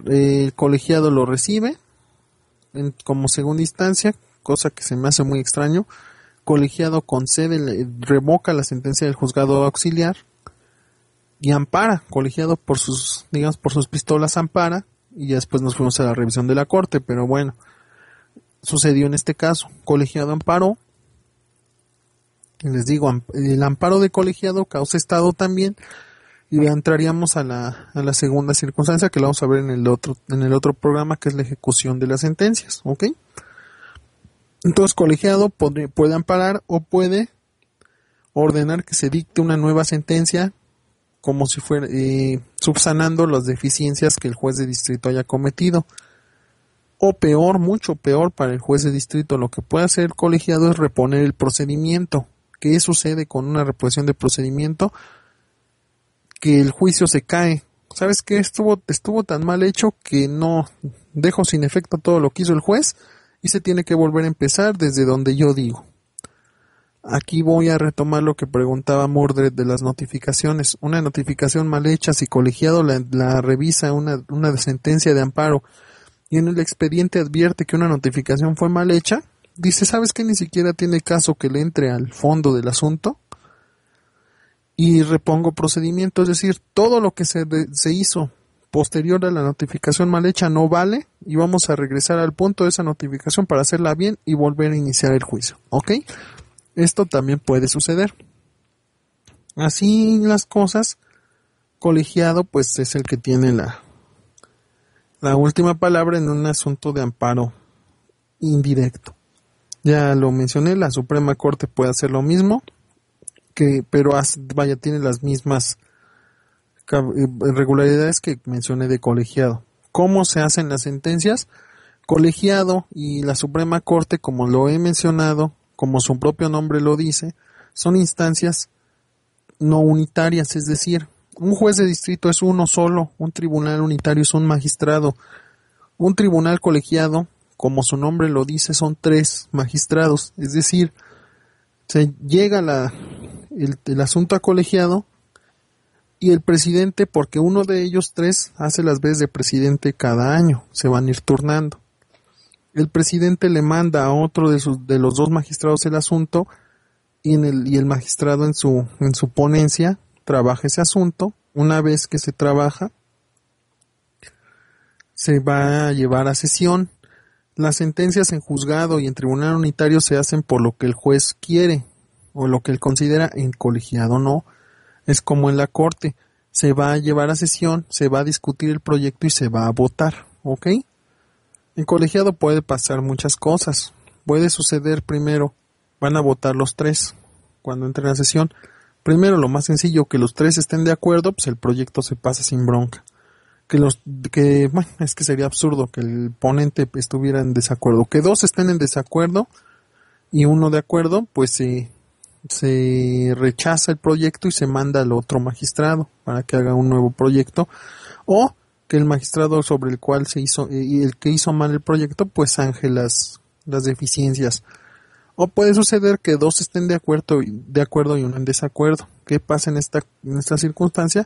el colegiado lo recibe como segunda instancia, cosa que se me hace muy extraño. Colegiado concede, revoca la sentencia del juzgado auxiliar y ampara. Colegiado por sus pistolas ampara y ya después nos fuimos a la revisión de la corte, pero bueno, sucedió en este caso. Colegiado amparó. Les digo, el amparo de colegiado causa estado también y entraríamos a la segunda circunstancia que la vamos a ver en el otro programa, que es la ejecución de las sentencias, ¿ok? Entonces colegiado puede amparar o puede ordenar que se dicte una nueva sentencia como si fuera subsanando las deficiencias que el juez de distrito haya cometido. O peor, mucho peor para el juez de distrito, lo que puede hacer el colegiado es reponer el procedimiento. ¿Qué sucede con una reposición de procedimiento? Que el juicio se cae. ¿Sabes qué? Estuvo tan mal hecho que no dejo sin efecto todo lo que hizo el juez y se tiene que volver a empezar desde donde yo digo. Aquí voy a retomar lo que preguntaba Mordred de las notificaciones. Una notificación mal hecha, si colegiado la revisa una sentencia de amparo y en el expediente advierte que una notificación fue mal hecha, dice, ¿sabes qué? Ni siquiera tiene caso que le entre al fondo del asunto y repongo procedimiento, es decir, todo lo que se hizo posterior a la notificación mal hecha no vale y vamos a regresar al punto de esa notificación para hacerla bien y volver a iniciar el juicio, ¿ok? Esto también puede suceder. Así las cosas, colegiado pues es el que tiene la última palabra en un asunto de amparo indirecto. Ya lo mencioné, la Suprema Corte puede hacer lo mismo pero vaya, tiene las mismas irregularidades que mencioné de colegiado. ¿Cómo se hacen las sentencias? Colegiado y la Suprema Corte, como lo he mencionado, como su propio nombre lo dice, son instancias no unitarias, es decir, un juez de distrito es uno solo, un tribunal unitario es un magistrado, un tribunal colegiado, como su nombre lo dice, son 3 magistrados, es decir, se llega el asunto a colegiado y el presidente, porque uno de ellos 3 hace las veces de presidente cada año, se van a ir turnando. El presidente le manda a otro de los 2 magistrados el asunto y el magistrado en su ponencia trabaja ese asunto. Una vez que se trabaja, se va a llevar a sesión. Las sentencias en juzgado y en tribunal unitario se hacen por lo que el juez quiere o lo que él considera. En colegiado no. Es como en la corte. Se va a llevar a sesión, se va a discutir el proyecto y se va a votar. ¿Ok? En colegiado puede pasar muchas cosas. Puede suceder primero, van a votar los 3 cuando entren a sesión. Primero, lo más sencillo, que los 3 estén de acuerdo, pues el proyecto se pasa sin bronca. Es que sería absurdo que el ponente estuviera en desacuerdo. Que 2 estén en desacuerdo y 1 de acuerdo, pues se rechaza el proyecto y se manda al otro magistrado para que haga un nuevo proyecto. O que el magistrado sobre el cual se hizo, y el que hizo mal el proyecto, pues zanje las deficiencias. O puede suceder que 2 estén de acuerdo y 1 en desacuerdo. ¿Qué pasa en esta circunstancia?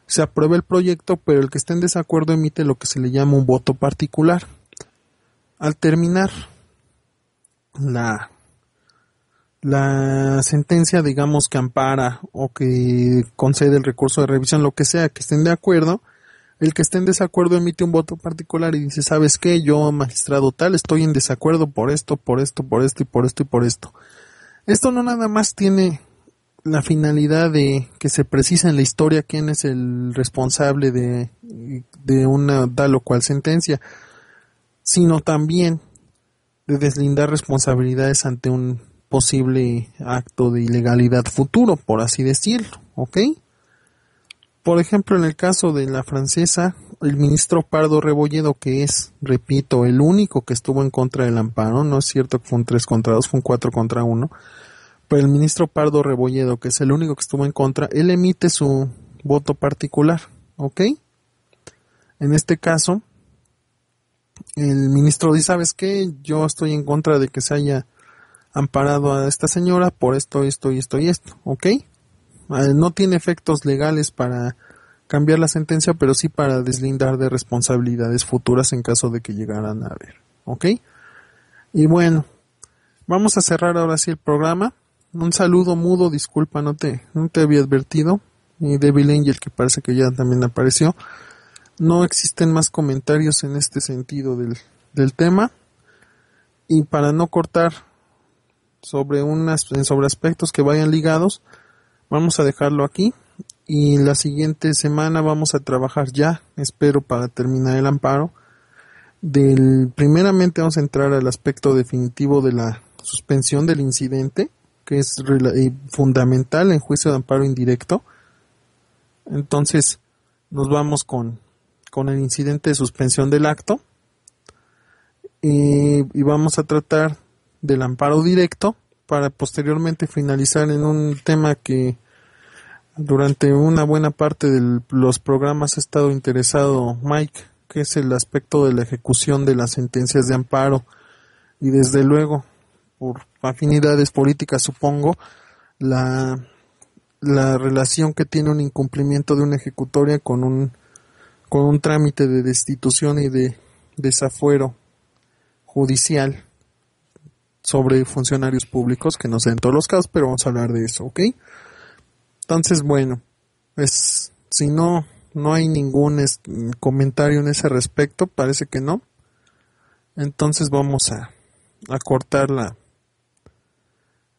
Se aprueba el proyecto, pero el que esté en desacuerdo emite lo que se le llama un voto particular. Al terminar la sentencia, digamos, que ampara o que concede el recurso de revisión, lo que sea, que estén de acuerdo, el que esté en desacuerdo emite un voto particular y dice, ¿sabes qué? Yo, magistrado tal, estoy en desacuerdo por esto, por esto, por esto y por esto y por esto. Esto no nada más tiene la finalidad de que se precise en la historia quién es el responsable de una tal o cual sentencia, sino también de deslindar responsabilidades ante un posible acto de ilegalidad futuro, por así decirlo, ¿ok? Por ejemplo, en el caso de la francesa, el ministro Pardo Rebolledo, que es, repito, el único que estuvo en contra del amparo, no es cierto que fue un 3-2, fue un 4-1, pero el ministro Pardo Rebolledo, que es el único que estuvo en contra, él emite su voto particular, ¿ok? En este caso, el ministro dice, ¿sabes qué? Yo estoy en contra de que se haya amparado a esta señora por esto, esto y esto y esto, ¿ok? No tiene efectos legales para cambiar la sentencia, pero sí para deslindar de responsabilidades futuras en caso de que llegaran a haber, ¿ok? Y bueno, vamos a cerrar ahora sí el programa. Un saludo mudo, disculpa, no te había advertido. Y Devil Angel, que parece que ya también apareció. No existen más comentarios en este sentido del tema. Y para no cortar sobre aspectos que vayan ligados, vamos a dejarlo aquí. Y la siguiente semana vamos a trabajar ya, espero, para terminar el amparo. Primeramente vamos a entrar al aspecto definitivo de la suspensión del incidente, que es fundamental en juicio de amparo indirecto. Entonces nos vamos con el incidente de suspensión del acto y vamos a tratar del amparo directo para posteriormente finalizar en un tema que durante una buena parte de los programas ha estado interesado Mike, que es el aspecto de la ejecución de las sentencias de amparo y desde luego por afinidades políticas supongo la relación que tiene un incumplimiento de una ejecutoria con un trámite de destitución y de desafuero judicial sobre funcionarios públicos, que no sé en todos los casos, pero vamos a hablar de eso, ¿ok? Entonces, bueno, pues si no hay ningún comentario en ese respecto, parece que no. Entonces vamos a cortar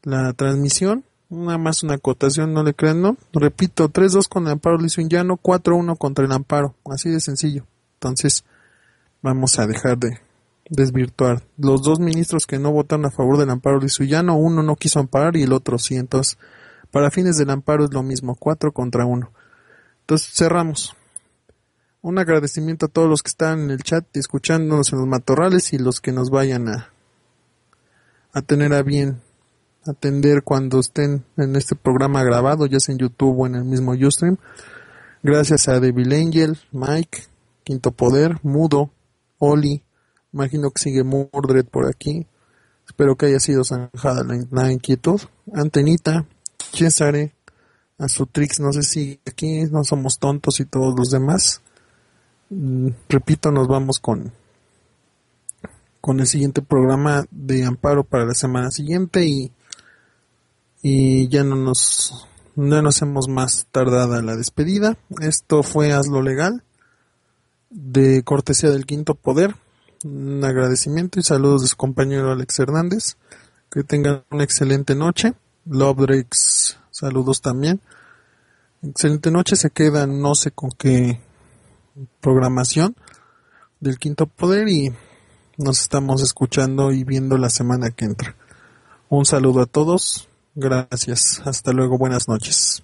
la transmisión. Nada más una acotación, no le crean, ¿no? Repito, 3-2 con el amparo Luis Llano, 4-1 contra el amparo. Así de sencillo. Entonces, vamos a dejar de desvirtuar. Los 2 ministros que no votaron a favor del amparo Luis Llano, uno no quiso amparar y el otro sí. Entonces, Para fines del amparo es lo mismo, 4 contra 1. Entonces cerramos. Un agradecimiento a todos los que están en el chat escuchándonos en los matorrales y los que nos vayan a tener a bien atender cuando estén en este programa grabado, ya sea en YouTube o en el mismo Ustream. Gracias a Devil Angel, Mike, Quinto Poder, Mudo, Oli, imagino que sigue Mordred por aquí. Espero que haya sido zanjada la inquietud. Antenita, Cesare, Azutrix, no sé si aquí no somos tontos y todos los demás. Repito, nos vamos con el siguiente programa de amparo para la semana siguiente y ya no nos hacemos más tardada la despedida. Esto fue Hazlo Legal, de cortesía del Quinto Poder. Un agradecimiento y saludos de su compañero Alex Hernández. Que tengan una excelente noche. Love Drakes, saludos también. Excelente noche. Se quedan no sé con qué programación del Quinto Poder y nos estamos escuchando y viendo la semana que entra. Un saludo a todos. Gracias. Hasta luego. Buenas noches.